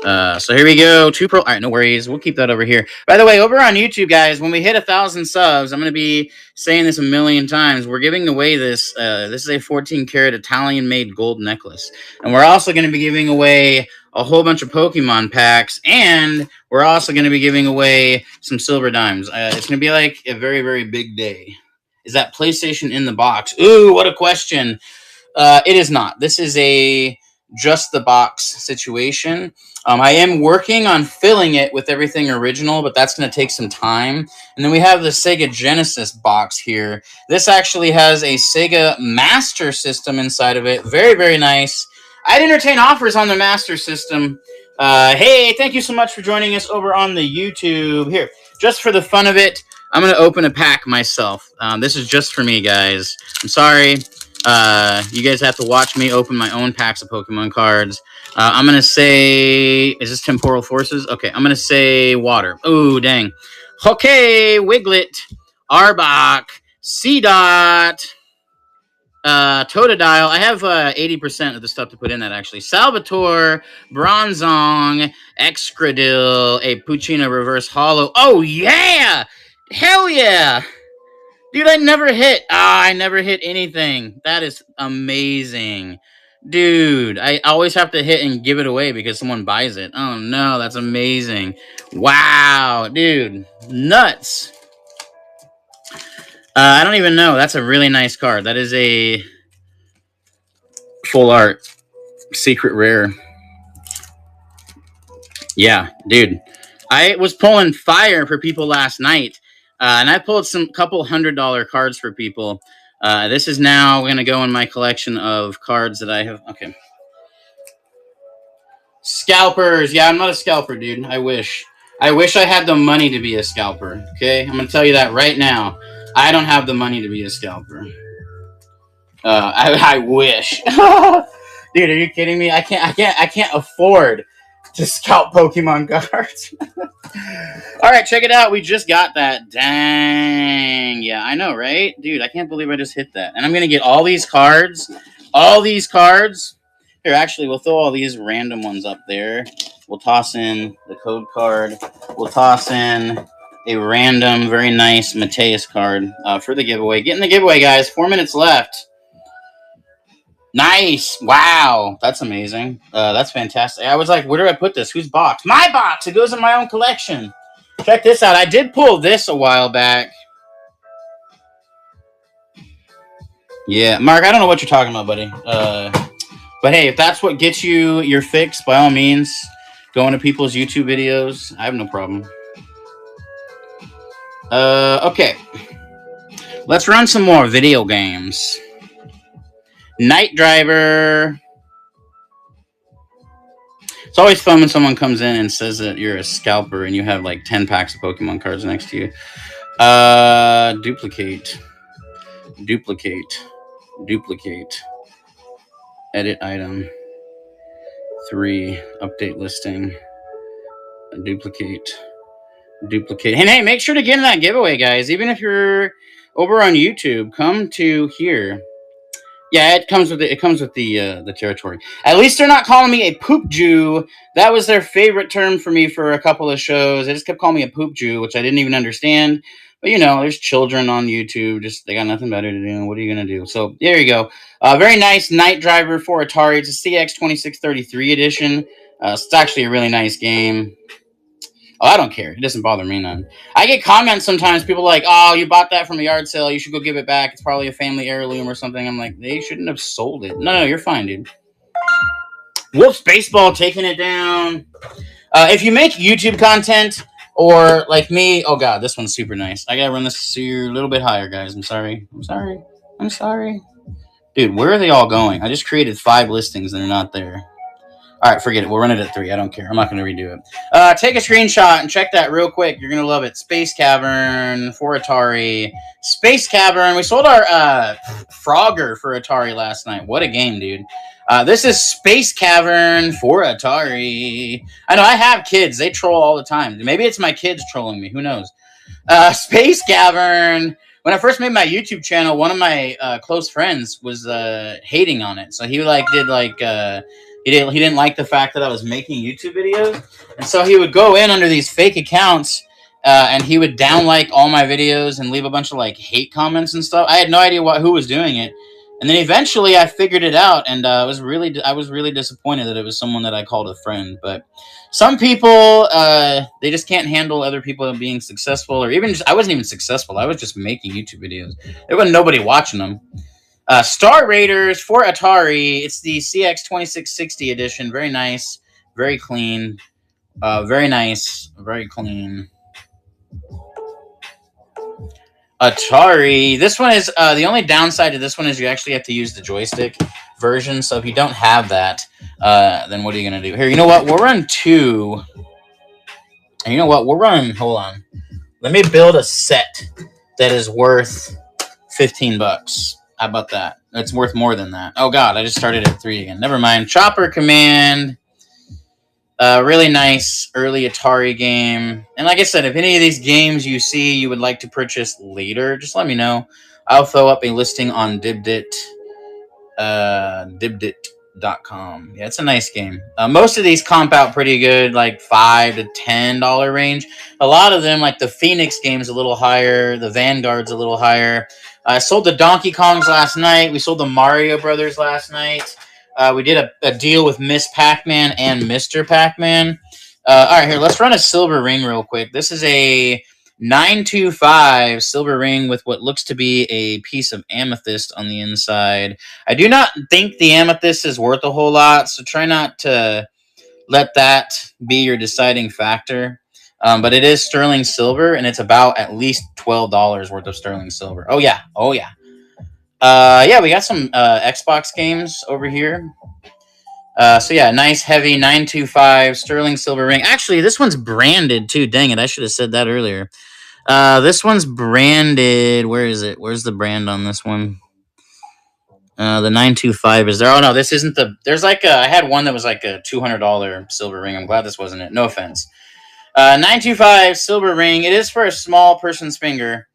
So here we go. 2 pearl. All right, no worries. We'll keep that over here. By the way, over on YouTube, guys, when we hit 1,000 subs, I'm going to be saying this a million times. We're giving away this. This is a 14-karat Italian-made gold necklace. And we're also going to be giving away a whole bunch of Pokemon packs. And we're also going to be giving away some silver dimes. It's going to be like a very, very big day. Is that PlayStation in the box? Ooh, what a question. It is not. This is a just the box situation. I am working on filling it with everything original, but that's going to take some time. And then we have the Sega Genesis box here. This actually has a Sega Master System inside of it. Very, very nice. I'd entertain offers on the Master System. Hey, thank you so much for joining us over on the YouTube. Here, just for the fun of it, I'm going to open a pack myself. This is just for me, guys. I'm sorry. You guys have to watch me open my own packs of Pokemon cards. I'm going to say... Is this Temporal Forces? Okay, I'm going to say water. Ooh, dang. Okay, Wiglet, Arbok, Seedot, Totodile. I have 80% of the stuff to put in that, actually. Salvatore, Bronzong, Excadrill, a Poochyena Reverse Holo. Oh, yeah! Hell yeah! Dude, I never hit. I never hit anything. That is amazing. Dude, I always have to hit and give it away because someone buys it. Oh, no, that's amazing. Wow, dude. Nuts. I don't even know. That's a really nice card. That is a full art. Secret rare. Yeah, dude. I was pulling fire for people last night. And I pulled some couple $100 cards for people. This is now going to go in my collection of cards that I have. Okay. Scalpers. Yeah, I'm not a scalper, dude. I wish. I wish I had the money to be a scalper. Okay? I'm going to tell you that right now. I don't have the money to be a scalper. I wish. Dude, are you kidding me? I can't afford to scalp Pokemon cards. All right, check it out. We just got that. Dang. Yeah, I know, right? Dude, I can't believe I just hit that. And I'm going to get all these cards. All these cards. Here, actually, we'll throw all these random ones up there. We'll toss in the code card. We'll toss in a random, very nice Mateus card for the giveaway. Get in the giveaway, guys. 4 minutes left. Nice. Wow. That's amazing. That's fantastic. I was like, where do I put this? Whose box? My box. It goes in my own collection. Check this out. I did pull this a while back. Yeah. Mark, I don't know what you're talking about, buddy. But hey, if that's what gets you your fix, by all means, go into people's YouTube videos. I have no problem. Okay. Let's run some more video games. Night Driver. It's always fun when someone comes in and says that you're a scalper and you have like 10 packs of Pokemon cards next to you. Duplicate. Duplicate. Duplicate. Edit item. 3. Update listing. Duplicate. Duplicate. And hey, make sure to get in that giveaway, guys. Even if you're over on YouTube, come to here. Yeah, it comes with the territory. At least they're not calling me a poop Jew. That was their favorite term for me for a couple of shows. They just kept calling me a poop Jew, which I didn't even understand. But there's children on YouTube. Just they got nothing better to do. What are you gonna do? So there you go. Very nice Night Driver for Atari. It's a CX2633 edition. It's actually a really nice game. Oh, I don't care. It doesn't bother me none. I get comments sometimes. People are like, "Oh, you bought that from a yard sale. You should go give it back. It's probably a family heirloom or something." I'm like, they shouldn't have sold it. No, you're fine, dude. Wolf's Baseball taking it down. If you make YouTube content or like me, oh god, this one's super nice. I gotta run this a little bit higher, guys. I'm sorry. Dude, where are they all going? I just created 5 listings and they're not there. All right, forget it. We'll run it at 3. I don't care. I'm not going to redo it. Take a screenshot and check that real quick. You're going to love it. Space Cavern for Atari. Space Cavern. We sold our Frogger for Atari last night. What a game, dude. This is Space Cavern for Atari. I know I have kids. They troll all the time. Maybe it's my kids trolling me. Who knows? Space Cavern. When I first made my YouTube channel, one of my close friends was hating on it. So he He didn't like the fact that I was making YouTube videos, and so he would go in under these fake accounts, and he would down all my videos and leave a bunch of hate comments and stuff. I had no idea who was doing it, and then eventually I figured it out, and I was really disappointed that it was someone that I called a friend. But some people they just can't handle other people being successful, or even I wasn't even successful. I was just making YouTube videos. There wasn't nobody watching them. Star Raiders for Atari. It's the CX2660 edition. Very nice. Very clean. Very nice. Very clean. Atari. This one is the only downside to this one is you actually have to use the joystick version. So if you don't have that, then what are you going to do? Here, you know what? We'll run 2. And you know what? We'll run. Hold on. Let me build a set that is worth $15. How about that? It's worth more than that. Oh, God, I just started at 3 again. Never mind. Chopper Command. Really nice early Atari game. And like I said, if any of these games you see you would like to purchase later, just let me know. I'll throw up a listing on Dibdit. Dibdit.com. Yeah, it's a nice game. Most of these comp out pretty good, like $5 to $10 range. A lot of them, like the Phoenix game's a little higher. The Vanguard's a little higher. I sold the Donkey Kongs last night. We sold the Mario Brothers last night. We did a deal with Miss Pac-Man and Mr. Pac-Man. All right, here, let's run a silver ring real quick. This is a 925 silver ring with what looks to be a piece of amethyst on the inside. I do not think the amethyst is worth a whole lot, so try not to let that be your deciding factor. But it is sterling silver, and it's about at least $12 worth of sterling silver. Oh, yeah. Yeah, we got some Xbox games over here. So, yeah, nice, heavy 925 sterling silver ring. Actually, this one's branded, too. Dang it, I should have said that earlier. This one's branded. Where is it? Where's the brand on this one? The 925 is there. Oh, no, this isn't the... There's I had one that was like a $200 silver ring. I'm glad this wasn't it. No offense. 925 silver ring. It is for a small person's finger.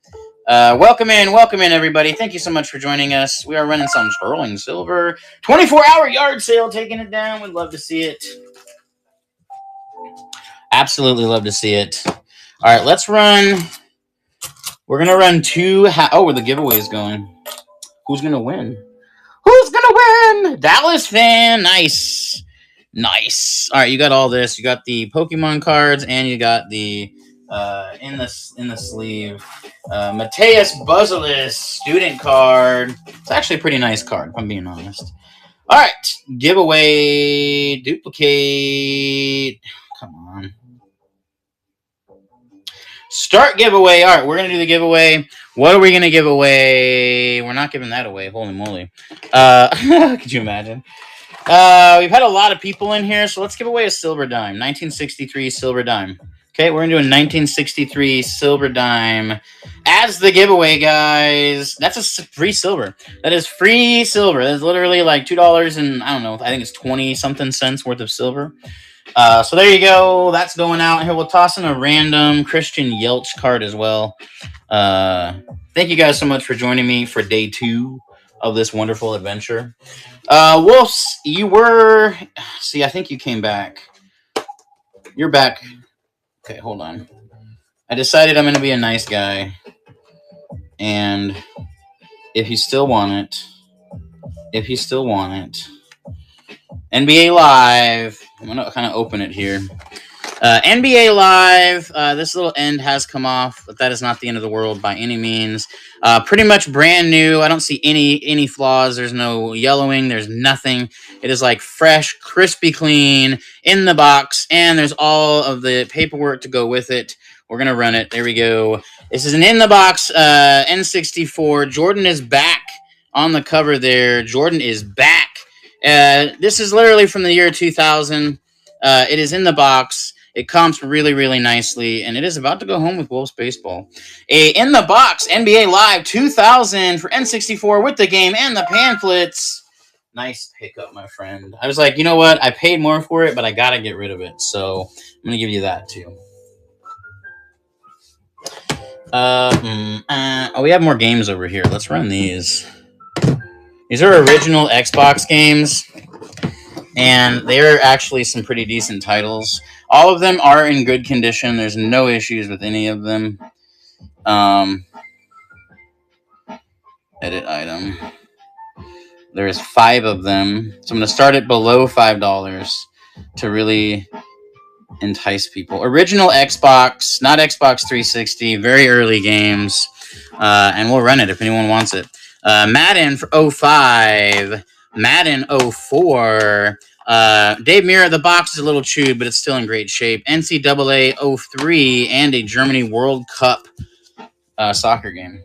Welcome in, everybody. Thank you so much for joining us. We are running some sterling silver. 24-hour yard sale, taking it down. We'd love to see it. Absolutely love to see it. All right, let's run. We're going to run 2. Where the giveaway is going. Who's going to win? Dallas fan. Nice. All right, you got all this. You got the Pokemon cards, and you got the in the sleeve Mateus Buzelis student card. It's actually a pretty nice card, if I'm being honest. All right, giveaway, duplicate. Come on. Start giveaway. All right, we're going to do the giveaway. What are we going to give away? We're not giving that away. Holy moly. Could you imagine? We've had a lot of people in here, so let's give away a silver dime. 1963 silver dime. Okay, we're going to do a 1963 silver dime as the giveaway, guys. That's a free silver. That is free silver. That's literally like $2 and, I don't know, I think it's 20-something cents worth of silver. So there you go. That's going out. Here, we'll toss in a random Christian Yelch card as well. Thank you guys so much for joining me for day 2 of this wonderful adventure. Wolves, you were... See, I think you came back. You're back. Okay, hold on. I decided I'm going to be a nice guy. And if you still want it... NBA Live. I'm going to kind of open it here. NBA Live, this little end has come off, but that is not the end of the world by any means. Pretty much brand new. I don't see any flaws. There's no yellowing. There's nothing. It is like fresh, crispy clean, in the box, and there's all of the paperwork to go with it. We're going to run it. There we go. This is an in-the-box N64. Jordan is back on the cover there. Jordan is back. This is literally from the year 2000. It is in the box. It comps really, really nicely, and it is about to go home with Wolves baseball. A in the box NBA Live 2000 for N64 with the game and the pamphlets. Nice pickup, my friend. I was like, you know what? I paid more for it, but I gotta get rid of it, so I'm gonna give you that too. We have more games over here. Let's run these. These are original Xbox games, and they're actually some pretty decent titles. All of them are in good condition. There's no issues with any of them. Edit item. There's 5 of them. So I'm going to start it below $5 to really entice people. Original Xbox, not Xbox 360, very early games. And we'll run it if anyone wants it. Madden for 05. Madden 04. Dave Mirra, the box is a little chewed, but it's still in great shape. NCAA 03 and a Germany World Cup soccer game.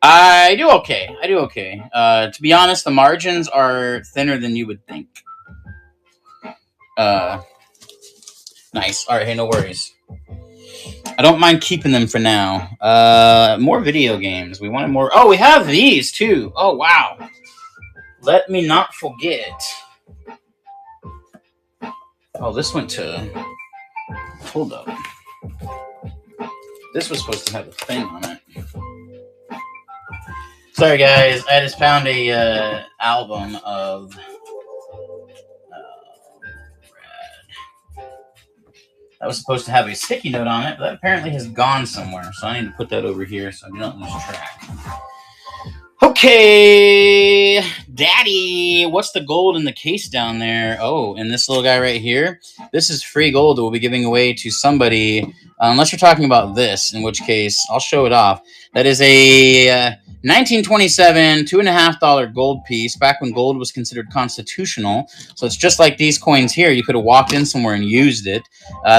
I do okay. To be honest, the margins are thinner than you would think. Nice. All right, hey, no worries. I don't mind keeping them for now. More video games. We wanted more. Oh, we have these too. Oh, wow. Let me not forget. Oh, this went to... Hold up. This was supposed to have a thing on it. Sorry, guys. I just found a album of... That was supposed to have a sticky note on it, but that apparently has gone somewhere. So I need to put that over here so I do not lose track. Okay, Daddy, what's the gold in the case down there? Oh, and this little guy right here, this is free gold that we'll be giving away to somebody, unless you're talking about this, in which case I'll show it off. That is a 1927 $2.50 gold piece, back when gold was considered constitutional. So it's just like these coins here. You could have walked in somewhere and used it.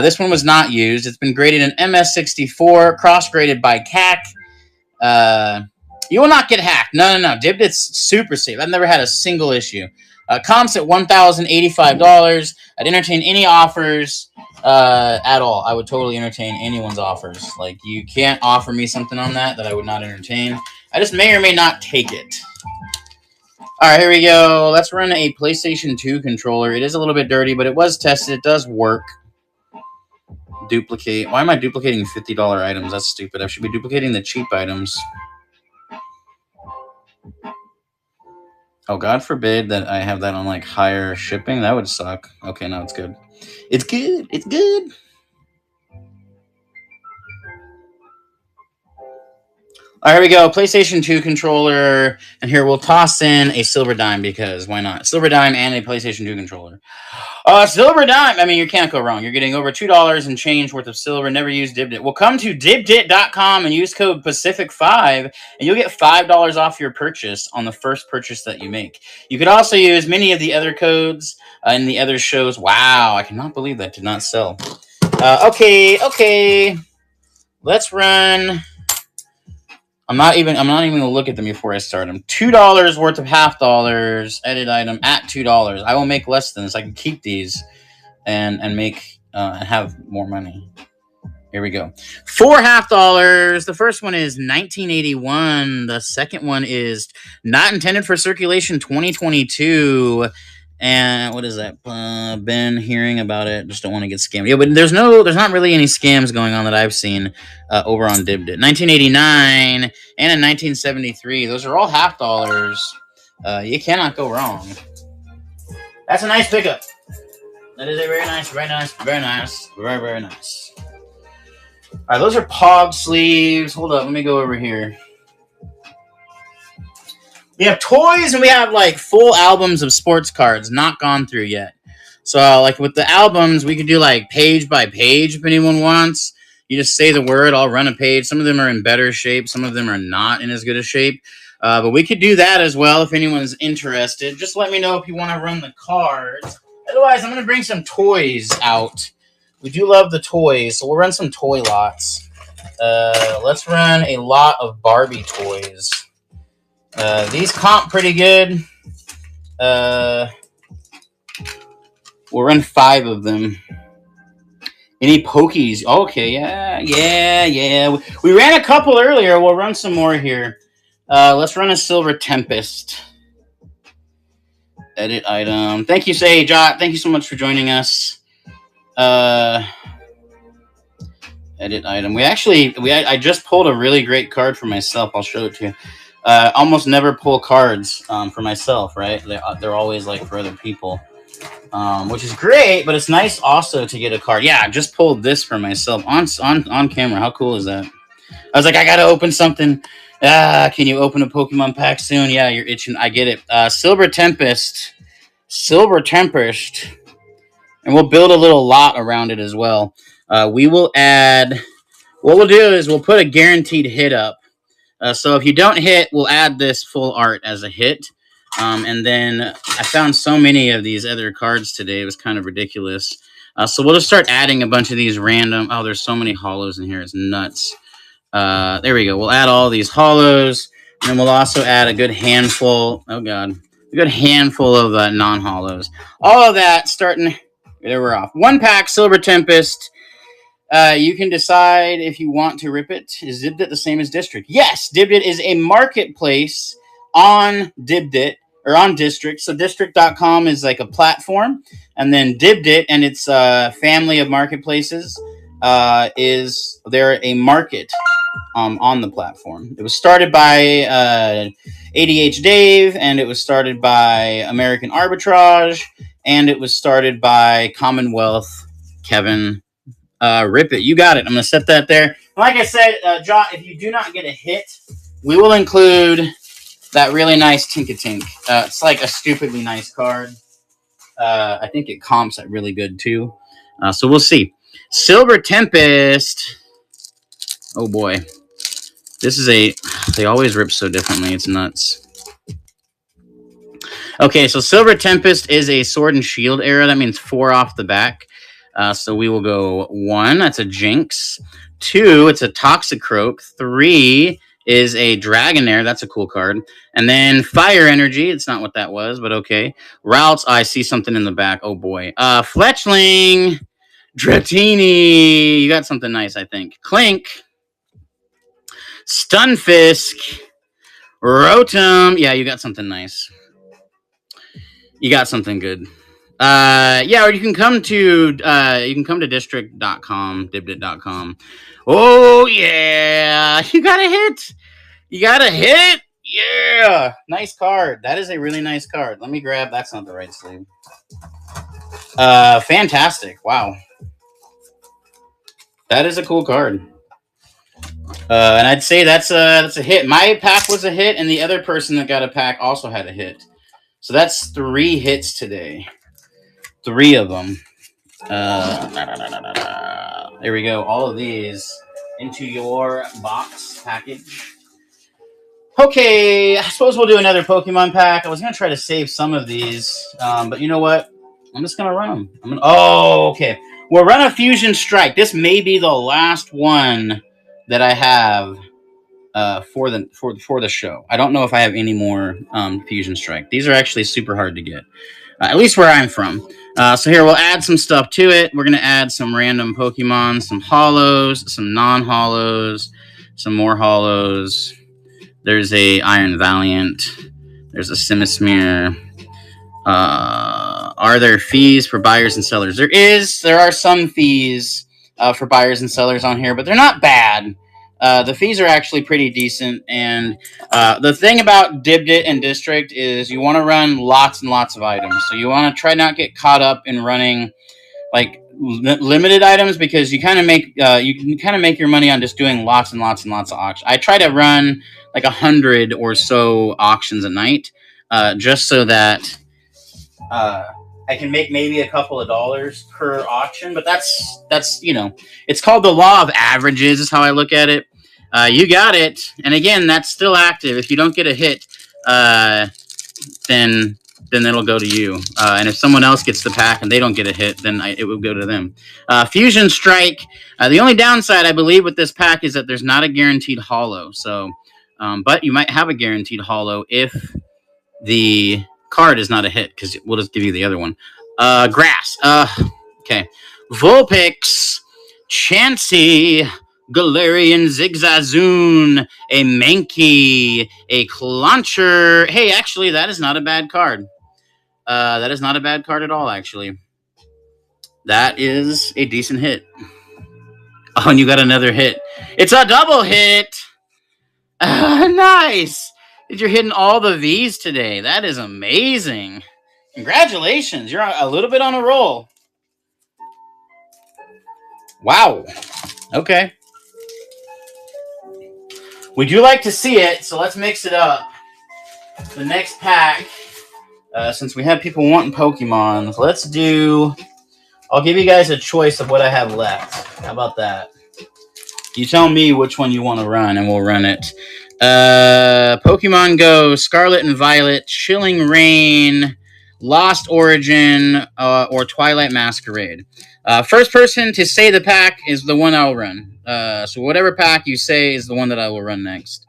This one was not used. It's been graded in MS64, cross-graded by CAC. You will not get hacked. No. Dibdit's super safe. I've never had a single issue. Comps at $1,085. I'd entertain any offers at all. I would totally entertain anyone's offers. Like, you can't offer me something on that I would not entertain. I just may or may not take it. All right, here we go. Let's run a PlayStation 2 controller. It is a little bit dirty, but it was tested. It does work. Duplicate. Why am I duplicating $50 items? That's stupid. I should be duplicating the cheap items. Oh, God forbid that I have that on, like, higher shipping. That would suck. Okay, no, it's good. It's good. It's good. All right, here we go. PlayStation 2 controller. And here we'll toss in a Silver Dime because why not? Silver Dime and a PlayStation 2 controller. Silver Dime. I mean, you can't go wrong. You're getting over $2 and change worth of silver. Never use Dibdit. Well, come to Dibdit.com and use code Pacific5, and you'll get $5 off your purchase on the first purchase that you make. You could also use many of the other codes in the other shows. Wow, I cannot believe that did not sell. Okay. Let's run. I'm not even going to look at them before I start them. $2 worth of $50. Edit item at $2. I will make less than this. I can keep these and make have more money. Here we go. $4 $50. The first one is 1981. The second one is not intended for circulation 2022. And what is that? Been hearing about it. Just don't want to get scammed. Yeah, but there's not really any scams going on that I've seen over on Dibdit. 1989 and in 1973. Those are all $50. You cannot go wrong. That's a nice pickup. That is a very nice, very nice, very nice, very, very nice. All right, those are Pog sleeves. Hold up, let me go over here. We have toys and we have like full albums of sports cards not gone through yet. So like with the albums, we could do like page by page if anyone wants. You just say the word, I'll run a page. Some of them are in better shape. Some of them are not in as good a shape. But we could do that as well if anyone's interested. Just let me know if you want to run the cards. Otherwise, I'm going to bring some toys out. We do love the toys, so we'll run some toy lots. Let's run a lot of Barbie toys. These comp pretty good. We'll run 5 of them. Any Pokies? Okay, yeah. We ran a couple earlier. We'll run some more here. Let's run a Silver Tempest. Edit item. Thank you, Jot. Thank you so much for joining us. Edit item. I just pulled a really great card for myself. I'll show it to you. Almost never pull cards for myself, right? They're always like for other people, which is great. But it's nice also to get a card. Yeah, I just pulled this for myself on camera. How cool is that? I was like, I gotta open something. Can you open a Pokemon pack soon? Yeah, you're itching. I get it. Silver Tempest, and we'll build a little lot around it as well. We will add. What we'll do is we'll put a guaranteed hit up. So if you don't hit, we'll add this full art as a hit. And then I found so many of these other cards today. It was kind of ridiculous. So we'll just start adding a bunch of these random. Oh, there's so many hollows in here. It's nuts. There we go. We'll add all these hollows. And then we'll also add a good handful. Oh, God. A good handful of non-hollows. All of that starting. There we're off. 1 pack, Silver Tempest. You can decide if you want to rip it. Is Dibdit the same as District? Yes, Dibdit is a marketplace on Dibdit or on District. So District.com is like a platform, and then Dibdit and its family of marketplaces they're a market on the platform. It was started by ADH Dave, and it was started by American Arbitrage, and it was started by Commonwealth Kevin. Rip it. You got it. I'm going to set that there. Like I said, Jot, if you do not get a hit, we will include that really nice Tinkatink. It's like a stupidly nice card. I think it comps at really good, too. So we'll see. Silver Tempest. Oh, boy. They always rip so differently. It's nuts. Okay, so Silver Tempest is a Sword and Shield era. That means 4 off the back. So we will go 1. That's a Jinx. 2, it's a Toxicroak. 3 is a Dragonair. That's a cool card. And then Fire Energy. It's not what that was, but okay. Routes. I see something in the back. Oh, boy. Fletchling. Dratini. You got something nice, I think. Clink. Stunfisk. Rotom. Yeah, you got something nice. You got something good. Yeah, or you can come to district.com, dibdit.com. Oh yeah, you got a hit. Yeah, nice card. That is a really nice card. Let me grab. That's not the right sleeve. Fantastic. Wow, that is a cool card. And I'd say that's a hit. My pack was a hit, and the other person that got a pack also had a hit. So that's 3 hits today. 3 of them. There we go. All of these into your box package. Okay, I suppose we'll do another Pokemon pack. I was going to try to save some of these, but you know what? I'm just going to run them. Okay. We'll run a Fusion Strike. This may be the last one that I have for the show. I don't know if I have any more Fusion Strike. These are actually super hard to get. At least where I'm from. So here, we'll add some stuff to it. We're going to add some random Pokemon, some hollows, some non-hollows, some more hollows. There's a Iron Valiant. There's a Simismere. Are there fees for buyers and sellers? There are some fees for buyers and sellers on here, but they're not bad. The fees are actually pretty decent, and the thing about Dibdit and District is you want to run lots and lots of items. So you want to try not get caught up in running like limited items, because you kind of make your money on just doing lots and lots and lots of auctions. I try to run like 100 or so auctions a night, just so that I can make maybe a couple of dollars per auction. But that's it's called the law of averages is how I look at it. You got it, and again, that's still active. If you don't get a hit, then it'll go to you. And if someone else gets the pack and they don't get a hit, then it will go to them. Fusion Strike. The only downside, I believe, with this pack is that there's not a guaranteed holo. So, but you might have a guaranteed holo if the card is not a hit, because we'll just give you the other one. Grass. Okay. Vulpix, Chansey, Galarian Zigzazoon, a Mankey, a Clauncher. Hey, actually, that is not a bad card. That is not a bad card at all, actually. That is a decent hit. Oh, and you got another hit. It's a double hit. Nice. You're hitting all the V's today. That is amazing. Congratulations. You're a little bit on a roll. Wow. Okay. We do like to see it, so let's mix it up. The next pack, since we have people wanting Pokemon, I'll give you guys a choice of what I have left. How about that? You tell me which one you want to run, and we'll run it. Pokemon Go, Scarlet and Violet, Chilling Reign, Lost Origin, or Twilight Masquerade. First person to say the pack is the one I'll run. So whatever pack you say is the one that I will run next.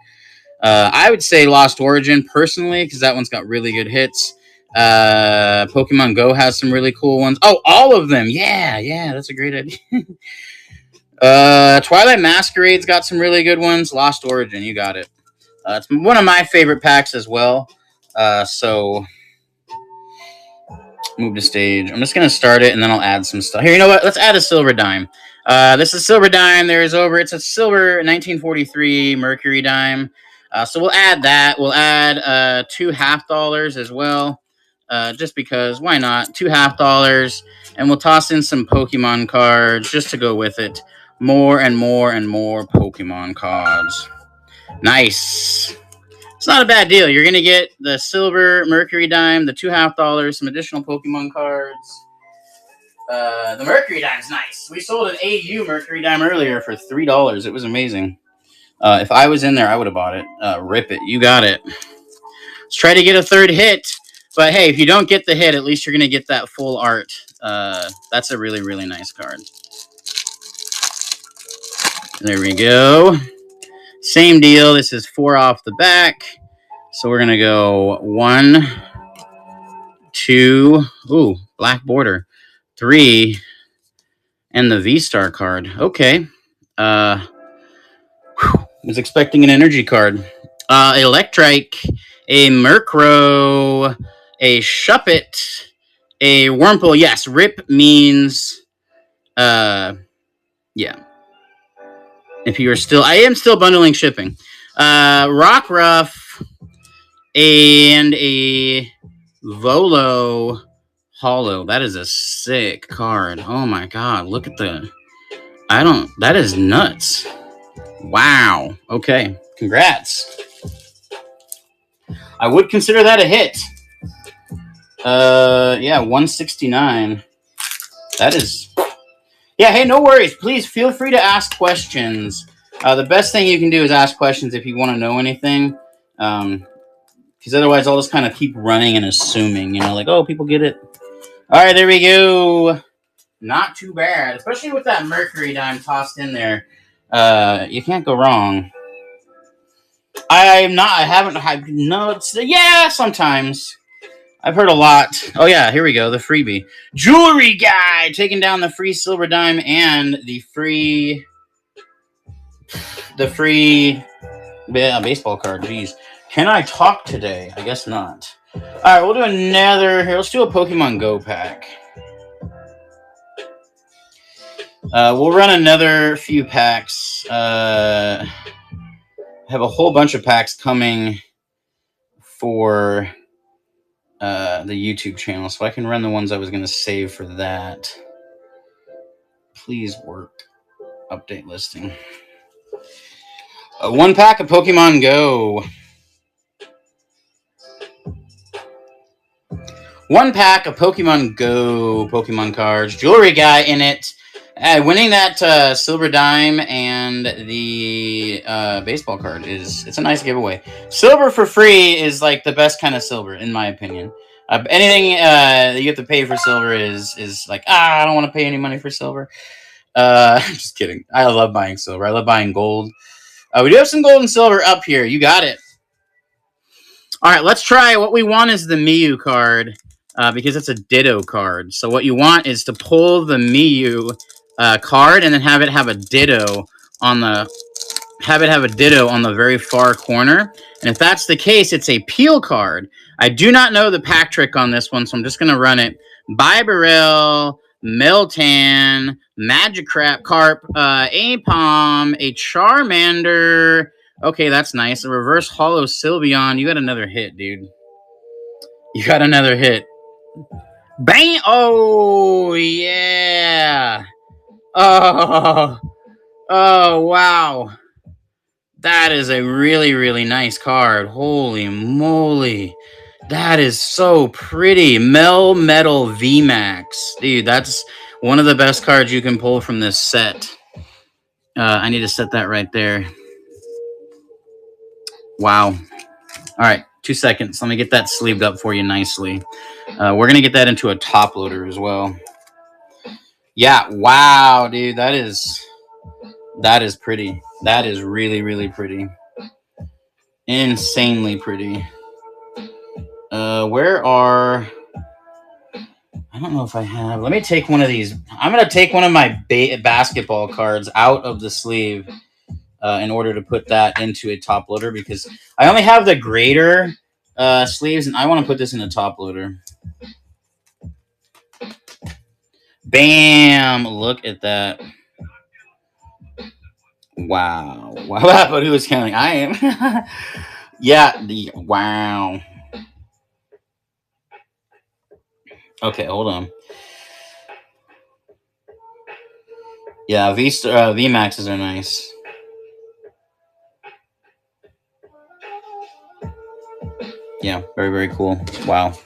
I would say Lost Origin, personally, because that one's got really good hits. Pokemon Go has some really cool ones. Oh, all of them! Yeah, that's a great idea. Twilight Masquerade's got some really good ones. Lost Origin, you got it. It's one of my favorite packs as well. So move to stage. I'm just going to start it, and then I'll add some stuff. Here, you know what? Let's add a Silver Dime. This is Silver Dime. It's a silver 1943 Mercury Dime. So we'll add that. We'll add 2 $half as well. Just because, why not? 2 $half. And we'll toss in some Pokemon cards just to go with it. More and more and more Pokemon cards. Nice. It's not a bad deal. You're going to get the silver Mercury Dime, the 2 $half, some additional Pokemon cards. The Mercury Dime's nice. We sold an AU Mercury Dime earlier for $3. It was amazing. If I was in there, I would have bought it. Rip it. You got it. Let's try to get a third hit. But hey, if you don't get the hit, at least you're going to get that full art. That's a really, really nice card. There we go. Same deal. This is 4 off the back. So we're going to go 1, 2, ooh, black border, 3, and the V-Star card. Okay. Was expecting an energy card. Electrike, a Murkrow, a Shuppet, a Wurmple. Yes, RIP means, yeah. If you are still, I am still bundling shipping. Rockruff and a Volo Holo. That is a sick card. Oh my god, look at that is nuts. Wow. Okay, congrats. I would consider that a hit. Yeah, 169. That is... Yeah, hey, no worries. Please feel free to ask questions. The best thing you can do is ask questions if you want to know anything. Because otherwise I'll just kind of keep running and assuming, like, oh, people get it. All right, there we go. Not too bad. Especially with that Mercury Dime tossed in there. You can't go wrong. Yeah, sometimes. I've heard a lot. Oh, yeah, here we go. The freebie. Jewelry Guy! Taking down the free Silver Dime and the free baseball card. Jeez. Can I talk today? I guess not. All right, we'll do another here. Let's do a Pokemon Go pack. We'll run another few packs. Have a whole bunch of packs coming for the YouTube channel, so I can run the ones I was going to save for that. Please work. Update listing. One pack of Pokemon Go. One pack of Pokemon Go Pokemon cards. Jewelry guy in it. Winning that silver dime and the baseball card it's a nice giveaway. Silver for free is like the best kind of silver, in my opinion. Anything that you have to pay for silver is like, I don't want to pay any money for silver. Just kidding. I love buying silver. I love buying gold. We do have some gold and silver up here. You got it. All right, let's try. What we want is the Mew card because it's a Ditto card. So what you want is to pull the Mew card and then have it have a Ditto on the very far corner. And if that's the case, it's a peel card. I do not know the pack trick on this one, so I'm just going to run it. Bibarel, Meltan, Magikarp, Apom, a Charmander. Okay, that's nice. A reverse holo Sylveon. You got another hit, dude. You got another hit. Bang! Oh, yeah. Oh, wow. That is a really, really nice card. Holy moly. That is so pretty. Melmetal VMAX. Dude, that's one of the best cards you can pull from this set. I need to set that right there. Wow. All right, 2 seconds. Let me get that sleeved up for you nicely. We're going to get that into a top loader as well. Yeah, wow, dude. That is pretty. That is really, really pretty. Insanely pretty. Where are... I don't know if I have... Let me take one of these. I'm going to take one of my basketball cards out of the sleeve in order to put that into a top loader because I only have the greater sleeves and I want to put this in the top loader. Bam! Look at that. Wow. Wow. But who is counting? I am. Yeah. Wow. Okay, hold on. Yeah, VMAXs are nice. Yeah, very, very cool. Wow.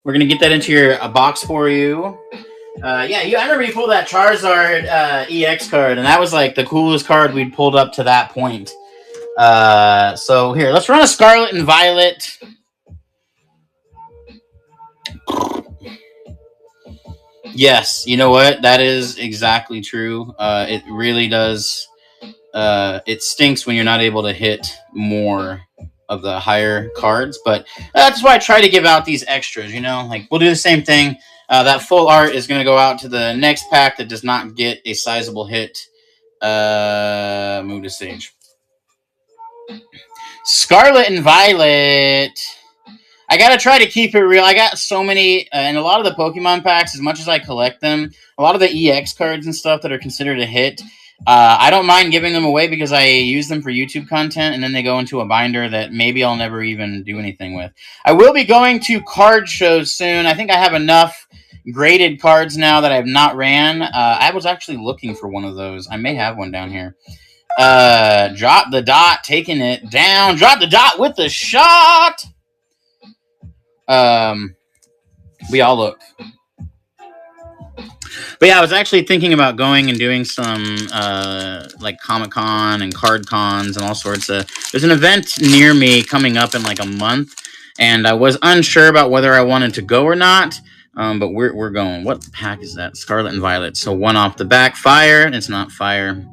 We're going to get that into a box for you. I remember you pulled that Charizard EX card, and that was like the coolest card we'd pulled up to that point. So here, let's run a Scarlet and Violet. Yes, you know what? That is exactly true. It really does. It stinks when you're not able to hit more of the higher cards, but that's why I try to give out these extras, you know? Like, we'll do the same thing. That full art is going to go out to the next pack that does not get a sizable hit. Move to stage. Scarlet and Violet. I got to try to keep it real. I got so many, and a lot of the Pokemon packs, as much as I collect them, a lot of the EX cards and stuff that are considered a hit, I don't mind giving them away because I use them for YouTube content, and then they go into a binder that maybe I'll never even do anything with. I will be going to card shows soon. I think I have enough graded cards now that I have not ran. I was actually looking for one of those. I may have one down here. Drop the dot, taking it down. Drop the dot with the shot. We all look. But yeah, I was actually thinking about going and doing some like Comic-Con and card cons and all sorts of... There's an event near me coming up in like a month, and I was unsure about whether I wanted to go or not. But we're going. What pack is that? Scarlet and Violet. So one off the back. Fire. It's not fire.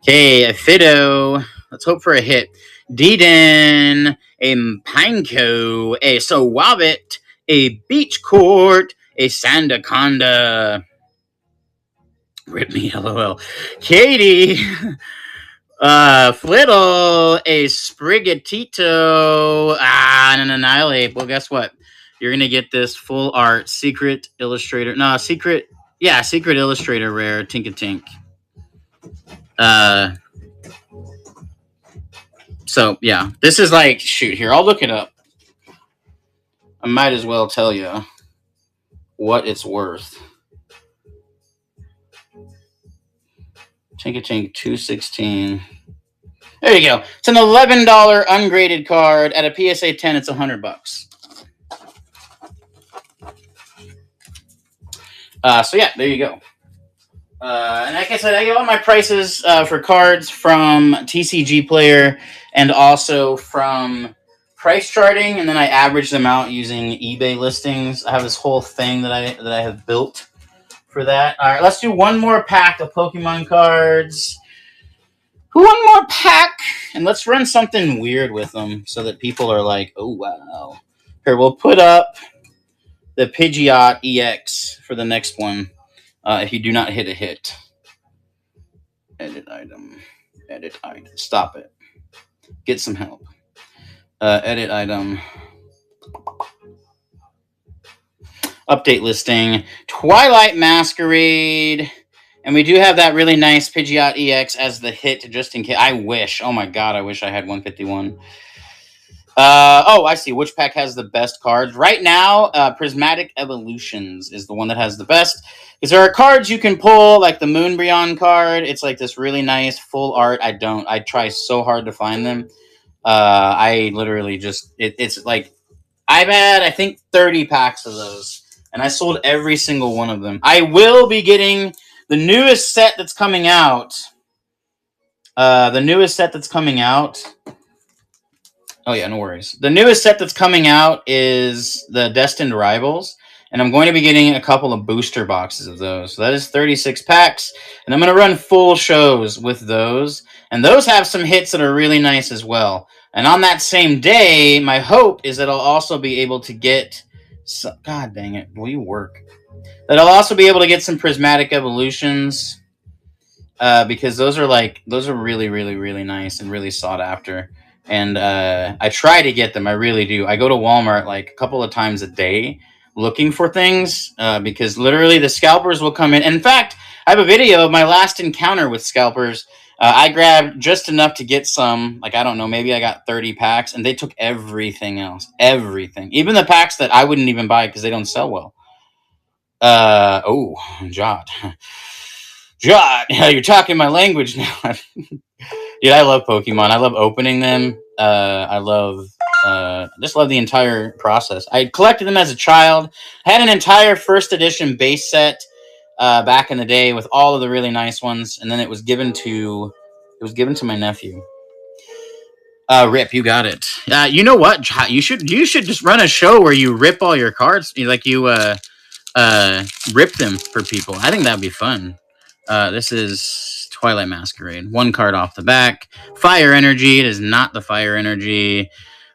Okay, a Fido. Let's hope for a hit. Deden, a Pineco, a Sawabit, a Beach Court, a Sandaconda. Rip me, LOL. Katie. Flittle, a Sprigatito, and an Annihilate. Well, guess what? You're gonna get this full art secret illustrator. No, secret illustrator rare Tinkatink. So yeah, this is like, shoot, here, I'll look it up. I might as well tell you what it's worth. Tinkatink 216. There you go. It's an $11 ungraded card. At a PSA 10, it's $100. So yeah, there you go. And like I said, I get all my prices for cards from TCG Player and also from price charting, and then I average them out using eBay listings. I have this whole thing that I have built for that. All right, let's do one more pack of Pokemon cards. One more pack, and let's run something weird with them so that people are like, oh, wow. Here, we'll put up the Pidgeot EX for the next one if you do not hit a hit. Edit item. Edit item. Stop it. Get some help. Edit item. Update listing. Twilight Masquerade. And we do have that really nice Pidgeot EX as the hit, just in case. I wish. Oh my god, I wish I had 151. Oh, I see. Which pack has the best cards? Right now, Prismatic Evolutions is the one that has the best. Because there are cards you can pull, like the Moonbryon card. It's like this really nice full art. I try so hard to find them. I literally just... It's like... I've had, I think, 30 packs of those. And I sold every single one of them. I will be getting the newest set that's coming out. Oh, yeah, no worries. The newest set that's coming out is the Destined Rivals, and I'm going to be getting a couple of booster boxes of those. So that is 36 packs, and I'm going to run full shows with those. And those have some hits that are really nice as well. And on that same day, my hope is that I'll also be able to get... God dang it, will you work? That I'll also be able to get some Prismatic Evolutions, because those are really, really, really nice and really sought after. And I try to get them. I really do. I go to Walmart like a couple of times a day looking for things because literally the scalpers will come in. And in fact, I have a video of my last encounter with scalpers. I grabbed just enough to get some, like, I don't know, maybe I got 30 packs, and they took everything else. Everything. Even the packs that I wouldn't even buy because they don't sell well. Oh, Jod. Jod, you're talking my language now. Dude, I love Pokemon. I love opening them. I just love the entire process. I collected them as a child. I had an entire first edition base set back in the day with all of the really nice ones, and then it was given to my nephew. Rip, you got it. You know what? You should just run a show where you rip all your cards, like you rip them for people. I think that'd be fun. This is Twilight Masquerade. One card off the back. Fire Energy. It is not the Fire Energy.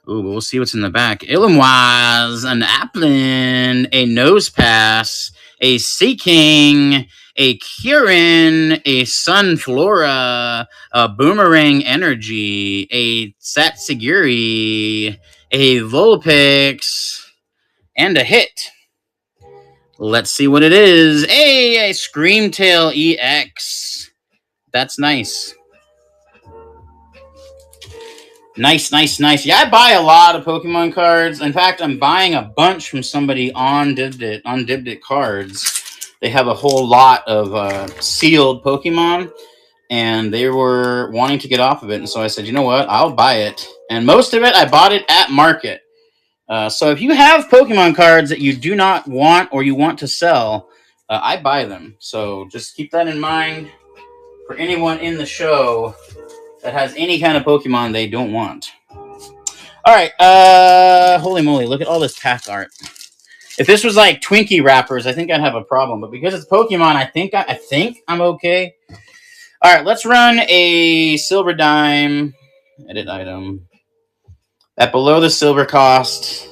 Ooh, we'll see what's in the back. Illumise, an Applin, a Nosepass, a Seaking, a Kyurem, a Sunflora, a Boomerang Energy, a Satsugiri, a Vulpix, and a hit. Let's see what it is. Hey, a Screamtail EX. That's nice. Nice. Yeah, I buy a lot of Pokemon cards. In fact, I'm buying a bunch from somebody on Dibdit Cards. They have a whole lot of sealed Pokemon, and they were wanting to get off of it. And so I said, you know what? I'll buy it. And most of it, I bought it at market. So if you have Pokemon cards that you do not want or you want to sell, I buy them. So just keep that in mind for anyone in the show that has any kind of Pokemon they don't want. All right. Holy moly, look at all this pack art. If this was like Twinkie wrappers, I think I'd have a problem. But because it's Pokemon, I think I'm okay. All right, let's run a Silver Dime. Edit item. At below the silver cost,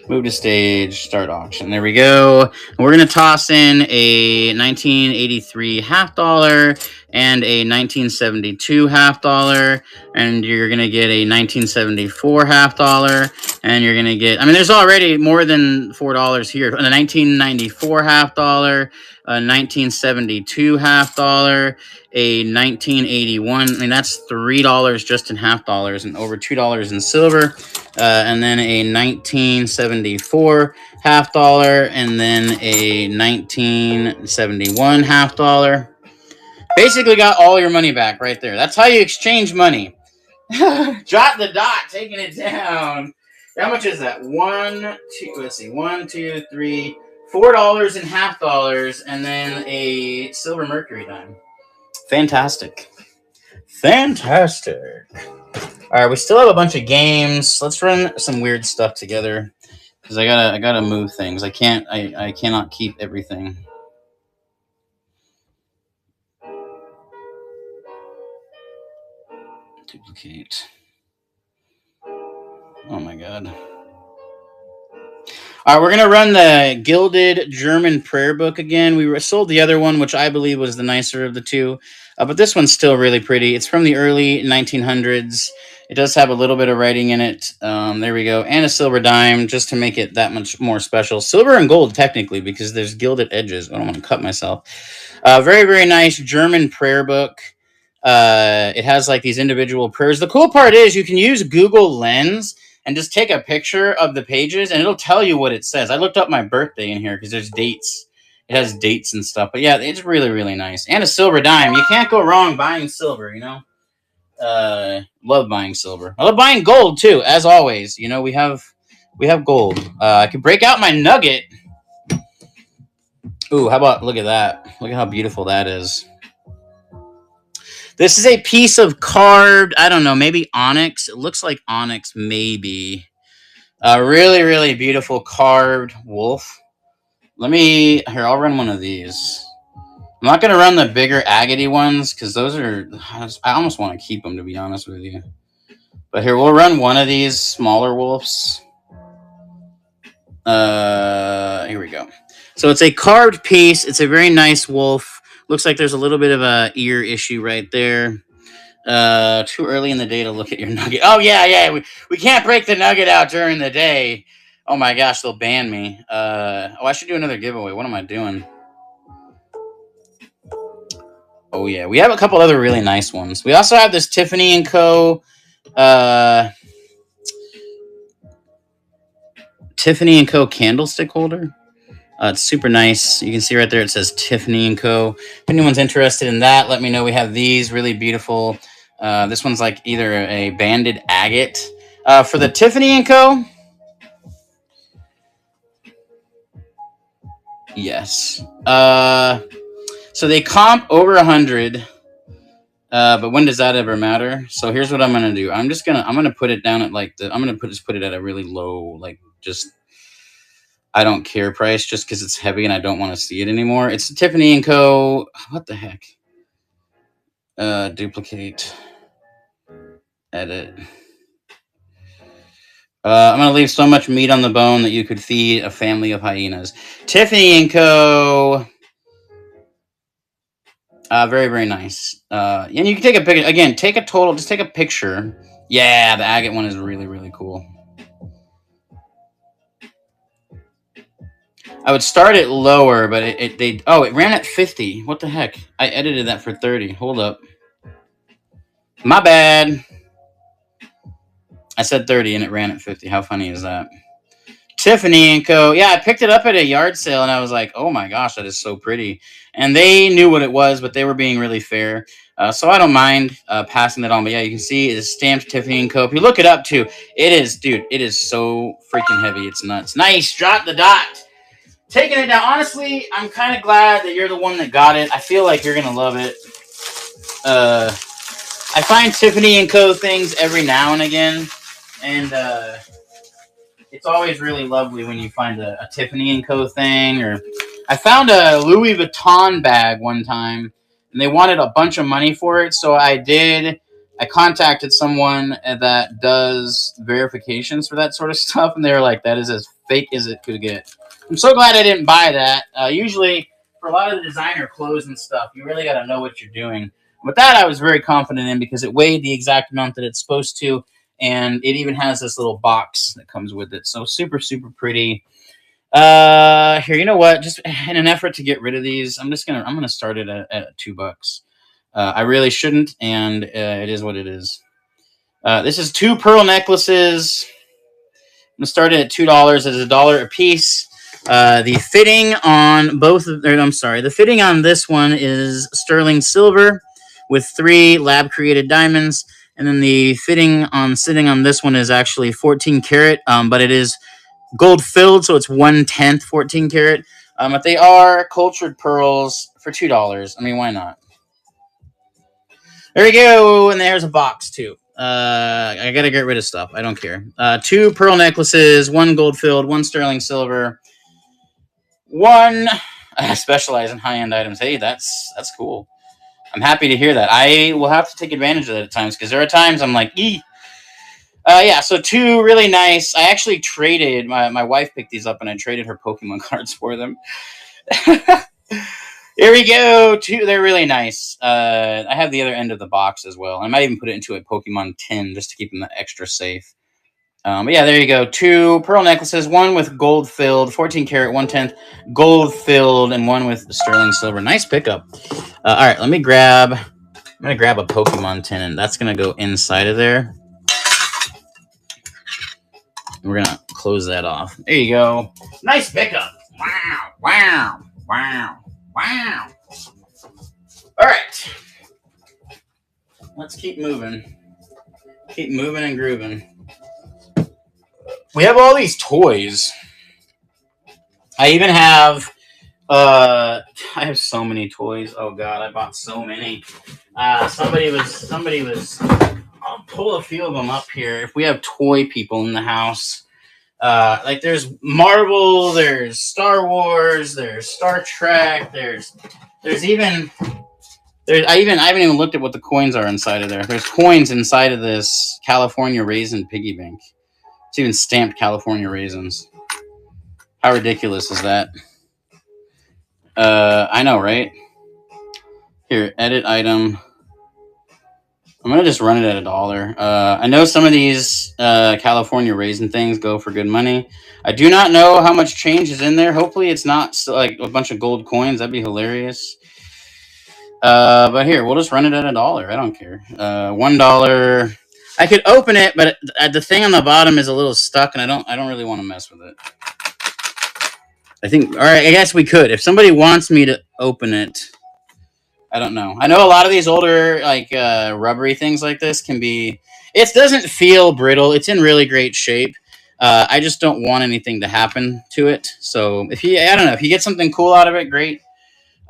move to stage, start auction. There we go. And we're going to toss in a 1983 $50 and a 1972 half dollar, and you're going to get a 1974 half dollar, and you're going to get, I mean, there's already more than $4 here. A 1994 half dollar, a 1972 half dollar, a 1981. I mean, that's $3 just in half dollars and over $2 in silver. And then a 1974 half dollar, and then a 1971 half dollar. Basically got all your money back right there. That's how you exchange money. Jot the dot, taking it down. How much is that? Let's see, $4 in half dollars, and then a silver mercury dime. Fantastic. Fantastic. All right, we still have a bunch of games. Let's run some weird stuff together, because I gotta move things. I cannot keep everything. Duplicate. Oh my god. All right, we're going to run the Gilded German Prayer Book again. We sold the other one, which I believe was the nicer of the two. But this one's still really pretty. It's from the early 1900s. It does have a little bit of writing in it. There we go. And a silver dime, just to make it that much more special. Silver and gold, technically, because there's gilded edges. I don't want to cut myself. Very, very nice German prayer book. It has like these individual prayers. The cool part is you can use Google Lens and just take a picture of the pages, and it'll tell you what it says. I looked up my birthday in here because there's dates. It has dates and stuff. But yeah, it's really, really nice. And a silver dime. You can't go wrong buying silver, you know? Love buying silver. I love buying gold, too, as always. You know, we have gold. I can break out my nugget. Ooh, how about, look at that. Look at how beautiful that is. This is a piece of carved, I don't know, maybe onyx. It looks like onyx, maybe. A really, really beautiful carved wolf. Here, I'll run one of these. I'm not going to run the bigger agate ones, because those are, I almost want to keep them, to be honest with you. But here, we'll run one of these smaller wolves. Here we go. So it's a carved piece. It's a very nice wolf. Looks like there's a little bit of a ear issue right there. Too early in the day to look at your nugget. Oh, yeah. We can't break the nugget out during the day. Oh, my gosh, they'll ban me. I should do another giveaway. What am I doing? Oh, yeah. We have a couple other really nice ones. We also have this Tiffany & Co. Tiffany & Co. candlestick holder. It's super nice. You can see right there it says Tiffany & Co. If anyone's interested in that, let me know. We have these really beautiful. This one's like either a banded agate. For the Tiffany & Co. Yes. So they comp over 100. But when does that ever matter? So here's what I'm gonna do. I'm gonna put it down at like I'm gonna put it at a really low, like just I don't care price, just because it's heavy and I don't want to see it anymore. It's Tiffany & Co. What the heck? Duplicate. Edit. I'm going to leave so much meat on the bone that you could feed a family of hyenas. Tiffany & Co. Very, very nice. And you can take a picture. Again, just take a picture. Yeah, the agate one is really, really cool. I would start it lower, but it ran at 50. What the heck? I edited that for 30. Hold up. My bad. I said 30 and it ran at 50. How funny is that? Tiffany & Co. Yeah, I picked it up at a yard sale and I was like, oh my gosh, that is so pretty. And they knew what it was, but they were being really fair. So I don't mind passing that on. But yeah, you can see it's stamped Tiffany & Co. If you look it up too, it is so freaking heavy. It's nuts. Nice. Drop the dot. Taking it down. Honestly, I'm kind of glad that you're the one that got it. I feel like you're going to love it. I find Tiffany & Co. things every now and again. And it's always really lovely when you find a Tiffany & Co. thing. Or I found a Louis Vuitton bag one time, and they wanted a bunch of money for it. So I contacted someone that does verifications for that sort of stuff, and they were like, that is as fake as it could get. I'm so glad I didn't buy that. Usually, for a lot of the designer clothes and stuff, you really got to know what you're doing. But that I was very confident in because it weighed the exact amount that it's supposed to, and it even has this little box that comes with it. So super, super pretty. Here, you know what? Just in an effort to get rid of these, I'm gonna start it at $2. I really shouldn't, and it is what it is. This is 2 pearl necklaces. I'm gonna start it at $2. It's $1 a piece. The fitting on the fitting on this one is sterling silver with 3 lab created diamonds, and then the fitting on sitting on this one is actually 14 karat, but it is gold filled, so it's 1/10 14 karat. But they are cultured pearls for $2. I mean, why not? There we go, and there's a box too. I gotta get rid of stuff. I don't care. 2 pearl necklaces, 1 gold filled, 1 sterling silver, 1. I specialize in high end items. Hey, that's cool. I'm happy to hear that. I will have to take advantage of that at times because there are times I'm like, yeah, so 2 really nice. I actually traded, my wife picked these up and I traded her Pokemon cards for them. Here we go. 2, they're really nice. I have the other end of the box as well. I might even put it into a Pokemon tin just to keep them extra safe. But yeah, there you go. 2 pearl necklaces, 1 with gold filled, 14 karat, 1/10 gold filled, and 1 with sterling silver. Nice pickup. All right, I'm gonna grab a Pokemon tin, and that's gonna go inside of there. We're gonna close that off. There you go. Nice pickup. Wow, wow, wow, wow. All right. Let's keep moving. Keep moving and grooving. We have all these toys. I even have I have so many toys. Oh god, I bought so many. Somebody was I'll pull a few of them up here. If we have toy people in the house, like there's Marvel, there's Star Wars, there's Star Trek, there's even I haven't even looked at what the coins are inside of there. There's coins inside of this California Raisin piggy bank. It's even stamped California Raisins. How ridiculous is that? I know, right? Here, edit item. I'm gonna just run it at $1. I know some of these California Raisin things go for good money. I do not know how much change is in there. Hopefully, it's not like a bunch of gold coins. That'd be hilarious. But here, we'll just run it at $1. I don't care. $1. I could open it, but the thing on the bottom is a little stuck, and I don't really want to mess with it. I think, all right, I guess we could. If somebody wants me to open it, I don't know. I know a lot of these older, like rubbery things like this can be. It doesn't feel brittle. It's in really great shape. I just don't want anything to happen to it. So I don't know, if you get something cool out of it, great.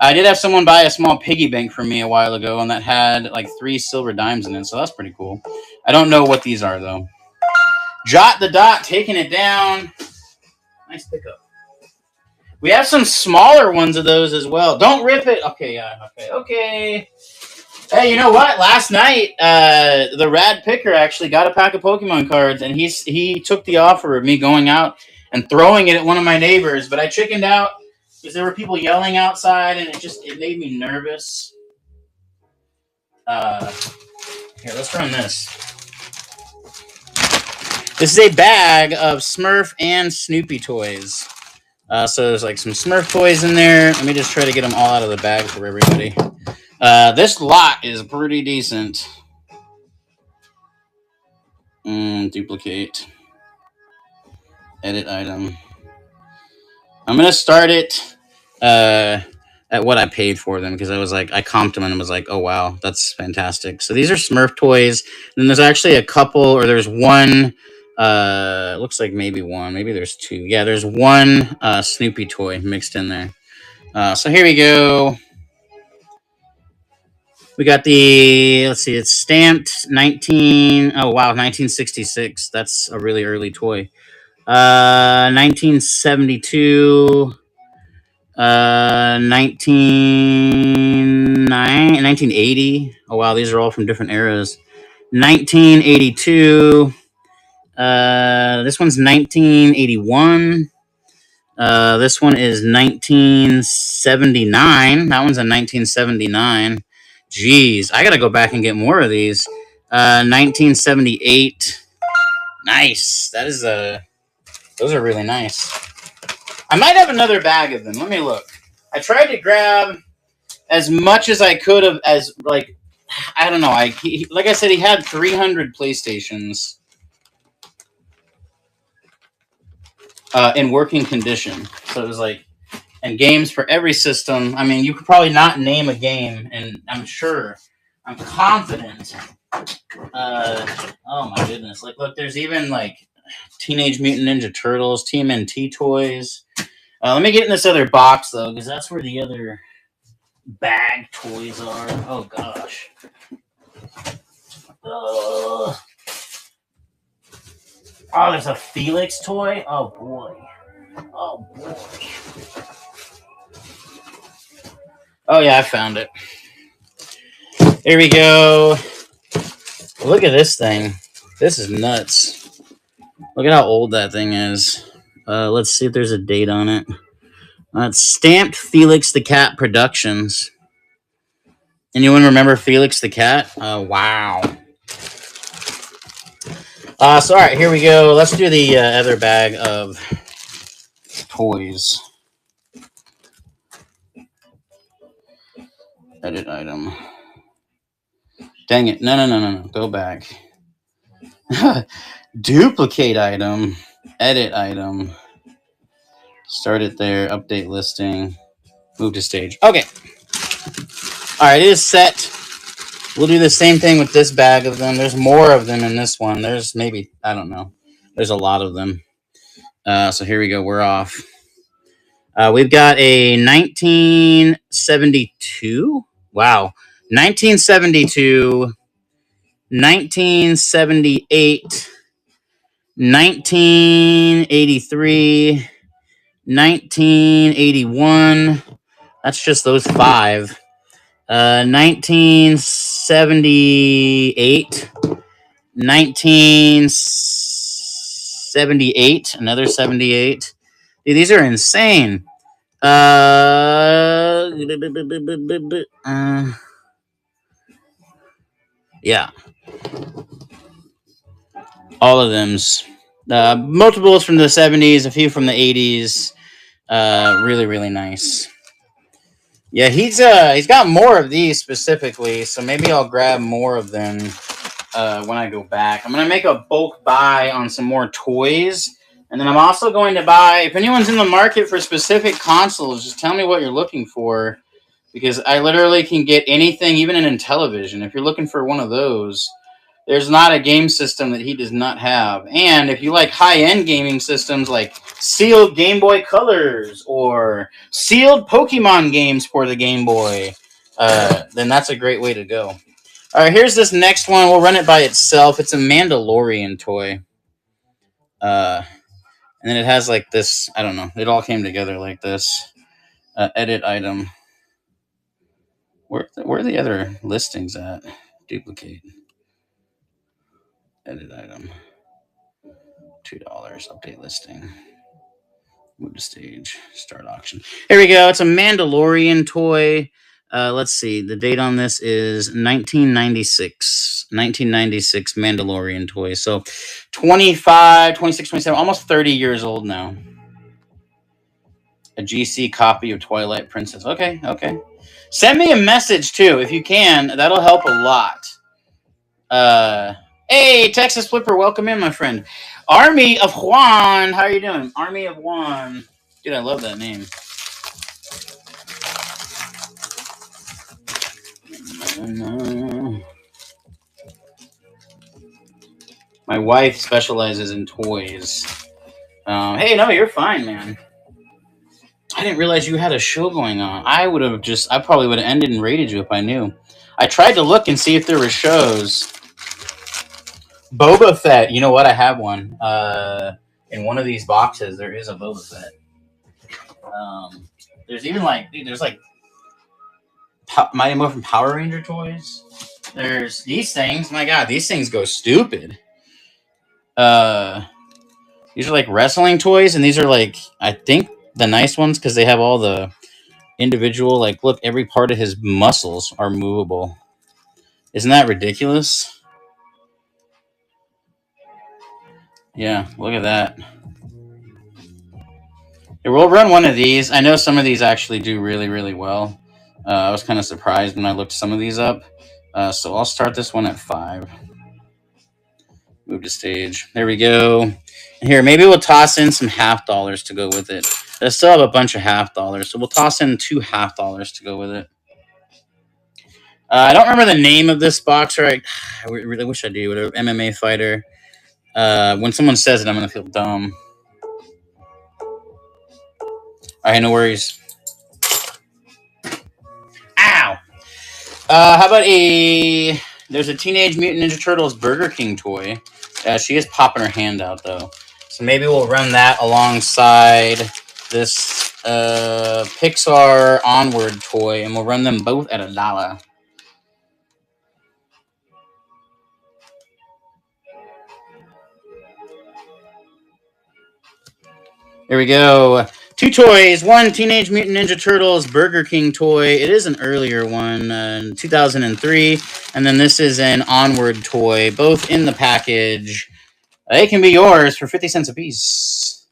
I did have someone buy a small piggy bank from me a while ago, and that had like 3 silver dimes in it, so that's pretty cool. I don't know what these are though. Jot the Dot taking it down. Nice pickup. We have some smaller ones of those as well. Don't rip it. Okay, yeah, okay. Hey, you know what? Last night, the Rad Picker actually got a pack of Pokemon cards, and he took the offer of me going out and throwing it at one of my neighbors, but I chickened out because there were people yelling outside, and it made me nervous. Here, let's run this. This is a bag of Smurf and Snoopy toys. So there's like some Smurf toys in there. Let me just try to get them all out of the bag for everybody. This lot is pretty decent. Duplicate. Edit item. I'm going to start it at what I paid for them because I comped them and was like, oh, wow, that's fantastic. So these are Smurf toys. And there's actually a couple, or there's one. It looks like maybe one. Maybe there's 2. Yeah, there's one Snoopy toy mixed in there. So here we go. We got let's see, it's stamped 1966. That's a really early toy. 1972. 1980. Oh, wow, these are all from different eras. 1982. This one's 1981. This one is 1979. That one's a 1979. Jeez, I gotta go back and get more of these. 1978. Nice. That is those are really nice. I might have another bag of them. Let me look. I tried to grab as much as I could of, as like, I don't know. Like I said, he had 300 PlayStations in working condition. So it was like, and games for every system. I mean, you could probably not name a game, and I'm confident. Oh my goodness! Like, look, there's even like Teenage Mutant Ninja Turtles, TMNT toys. Let me get in this other box though, because that's where the other bag toys are. Oh gosh. Oh, there's a Felix toy. Oh boy. Oh boy. Oh yeah, I found it. Here we go. Look at this thing. This is nuts. Look at how old that thing is. Let's see if there's a date on it. It's stamped Felix the Cat Productions. Anyone remember Felix the Cat? Wow. So all right, here we go. Let's do the other bag of toys. Edit item. Dang it. No. Go back. Duplicate item. Edit item. Start it there. Update listing. Move to stage. Okay. All right, it is set. We'll do the same thing with this bag of them. There's more of them in this one. There's maybe, I don't know. There's a lot of them. So here we go. We're off. We've got a 1972. Wow. 1972, 1978, 1983, 1981. That's just those five. 1978, 1978, another 78. Dude, these are insane. Yeah. All of them's. Multiples from the 70s, a few from the 80s. Really, really nice. Yeah, he's got more of these specifically, so maybe I'll grab more of them when I go back. I'm going to make a bulk buy on some more toys, and then I'm also going to buy, if anyone's in the market for specific consoles, just tell me what you're looking for, because I literally can get anything, even in Intellivision. If you're looking for one of those, there's not a game system that he does not have. And if you like high-end gaming systems like sealed Game Boy Colors or sealed Pokemon games for the Game Boy, then that's a great way to go. All right, here's this next one. We'll run it by itself. It's a Mandalorian toy. And then it has like this, I don't know. It all came together like this. Edit item. Where are the other listings at? Duplicate. Edit item. $2. Update listing. Move to stage. Start auction. Here we go. It's a Mandalorian toy. Let's see. The date on this is 1996. 1996 Mandalorian toy. So 25, 26, 27, almost 30 years old now. A GC copy of Twilight Princess. Okay. Send me a message too if you can. That'll help a lot. Hey, Texas Flipper, welcome in, my friend. Army of Juan, how are you doing? Army of Juan. Dude, I love that name. My wife specializes in toys. Hey, no, you're fine, man. I didn't realize you had a show going on. I probably would have ended and rated you if I knew. I tried to look and see if there were shows. Boba Fett. You know what? I have one. In one of these boxes, there is a Boba Fett. There's even there's Mighty Morphin Power Ranger toys. There's these things. My God, these things go stupid. These are like wrestling toys, and these are I think the nice ones because they have all the individual look, every part of his muscles are movable. Isn't that ridiculous? Yeah, look at that. Yeah, we'll run one of these. I know some of these actually do really, really well. I was kind of surprised when I looked some of these up. So I'll start this one at 5. Move to stage. There we go. Here, maybe we'll toss in some $half to go with it. I still have a bunch of $half, so we'll toss in 2 $half to go with it. I don't remember the name of this boxer. I really wish I do. An MMA fighter. When someone says it, I'm going to feel dumb. All right, no worries. Ow! How about there's a Teenage Mutant Ninja Turtles Burger King toy. She is popping her hand out, though. So maybe we'll run that alongside this Pixar Onward toy, and we'll run them both at $1. Here we go. 2 toys. 1 Teenage Mutant Ninja Turtles Burger King toy. It is an earlier one, 2003. And then this is an Onward toy, both in the package. They can be yours for 50 cents a piece.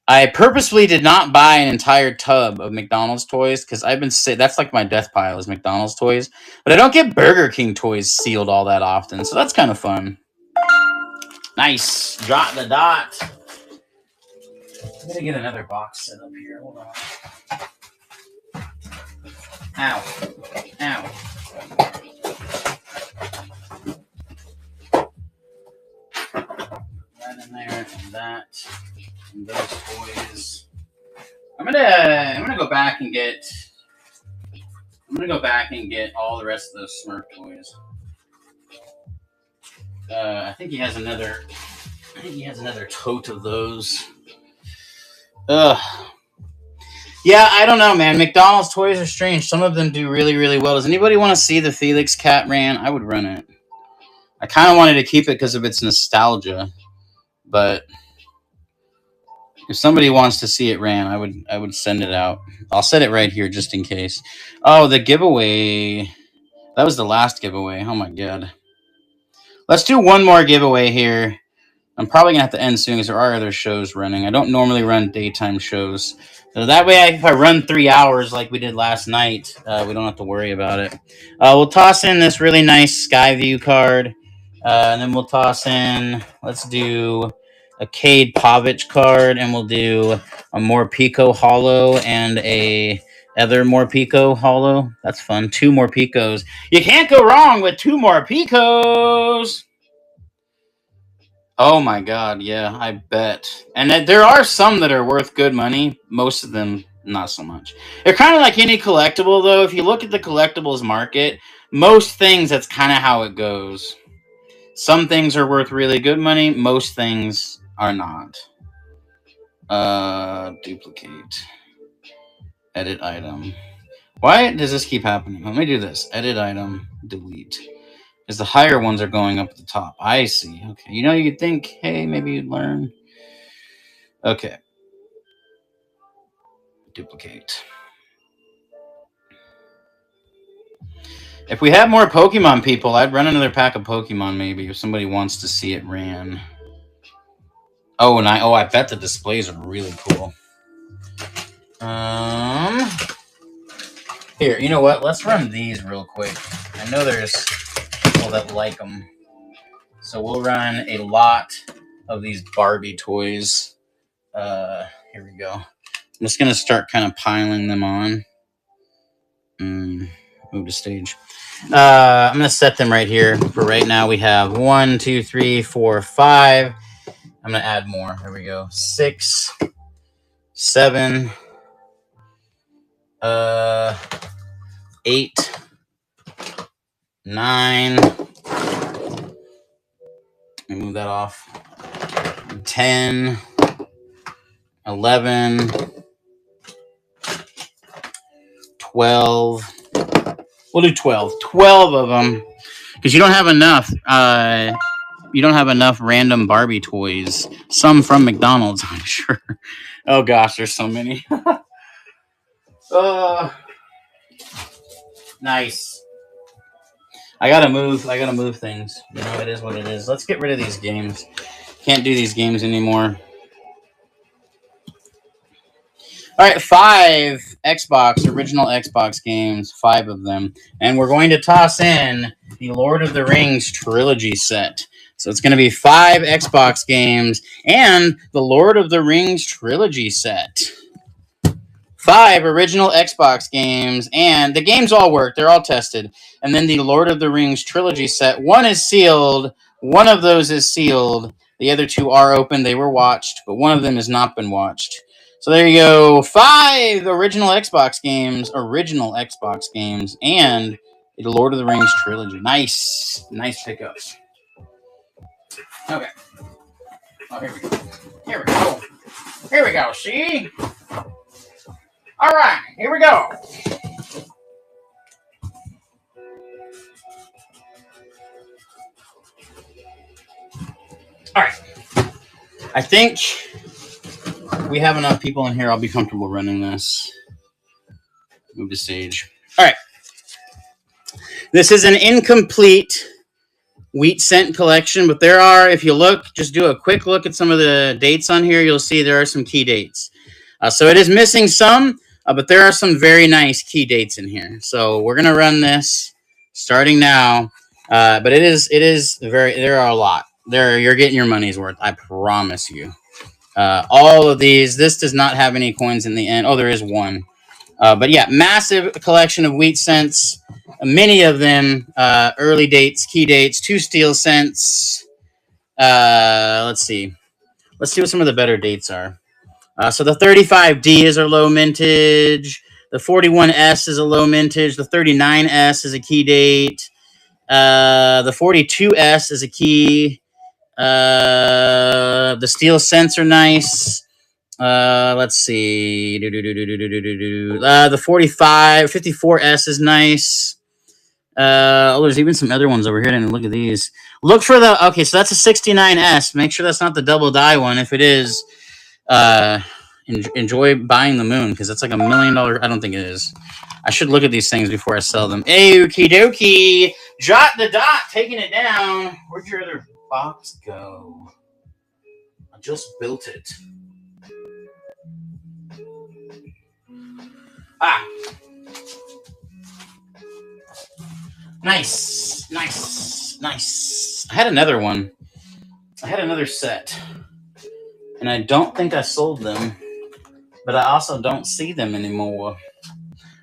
I purposefully did not buy an entire tub of McDonald's toys because I've been saying that's like my death pile is McDonald's toys. But I don't get Burger King toys sealed all that often, so that's kind of fun. Nice. Drop the dot. I'm gonna get another box set up here. Hold on. Ow. Ow. That in there and that and those toys. I'm gonna go back and get all the rest of those Smurf toys. I think he has another tote of those. Ugh. Yeah, I don't know, man. McDonald's toys are strange. Some of them do really, really well. Does anybody want to see the Felix Cat Ran? I would run it. I kind of wanted to keep it because of its nostalgia, but if somebody wants to see it ran, I would send it out. I'll set it right here just in case. Oh, the giveaway. That was the last giveaway. Oh my god. Let's do one more giveaway here. I'm probably going to have to end soon because there are other shows running. I don't normally run daytime shows. So that way, if I run 3 hours like we did last night, we don't have to worry about it. We'll toss in this really nice Skyview card. And then we'll toss in, let's do a Cade Povich card. And we'll do a Morpeko Holo and a other Morpeko Holo. That's fun. 2 Morpekos. You can't go wrong with 2 Morpekos. Oh my god, yeah, I bet. And there are some that are worth good money. Most of them, not so much. They're kind of like any collectible, though. If you look at the collectibles market, most things, that's kind of how it goes. Some things are worth really good money. Most things are not. Duplicate. Edit item. Why does this keep happening? Let me do this. Edit item. Delete. Because the higher ones are going up at the top. I see. Okay. You know, you'd think, hey, maybe you'd learn. Okay. Duplicate. If we had more Pokemon people, I'd run another pack of Pokemon maybe if somebody wants to see it ran. Oh, and I bet the displays are really cool. Here, you know what? Let's run these real quick. I know there's people that like them. So we'll run a lot of these Barbie toys. Here we go. I'm just going to start kind of piling them on. Move to stage. I'm going to set them right here. For right now, we have 1, 2, 3, 4, 5. I'm going to add more. Here we go. 6, 7, 8, 9. Let me move that off. 10, 11, 12. We'll do 12. 12 of them. Because you don't have enough. You don't have enough random Barbie toys. Some from McDonald's, I'm sure. Oh gosh, there's so many. Nice. I gotta move. I gotta move things. You know, it is what it is. Let's get rid of these games. Can't do these games anymore. All right, 5 original Xbox games, 5 of them. And we're going to toss in the Lord of the Rings trilogy set. So it's going to be 5 Xbox games and the Lord of the Rings trilogy set. 5 original Xbox games, and the games all work. They're all tested. And then the Lord of the Rings trilogy set. One is sealed. One of those is sealed. The other 2 are open. They were watched, but one of them has not been watched. So there you go. 5 original Xbox games, and the Lord of the Rings trilogy. Nice pickups. Okay. Oh, here we go. Here we go. See? All right, here we go. All right. I think we have enough people in here. I'll be comfortable running this. Move to stage. All right. This is an incomplete wheat cent collection, but there are, if you look, just do a quick look at some of the dates on here, you'll see there are some key dates. So it is missing some, but there are some very nice key dates in here. So we're going to run this starting now. But it is very, there are a lot. You're getting your money's worth. I promise you. All of these, this does not have any coins in the end. Oh, there is one. But yeah, massive collection of wheat cents. Many of them early dates, key dates, 2 steel cents. Let's see what some of the better dates are. So the 35D is a low mintage. The 41S is a low mintage. The 39S is a key date. The 42S is a key. The steel cents are nice. Let's see. The 54S is nice. There's even some other ones over here. I didn't look at these. Look for okay, so that's a 69S. Make sure that's not the double die one. If it is, enjoy buying the moon, because it's like $1 million. I don't think it is. I should look at these things before I sell them. Okie dokie. Jot the dot, taking it down. Where'd your other box go? I just built it. Nice. I had another one. I had another set. And I don't think I sold them. But I also don't see them anymore.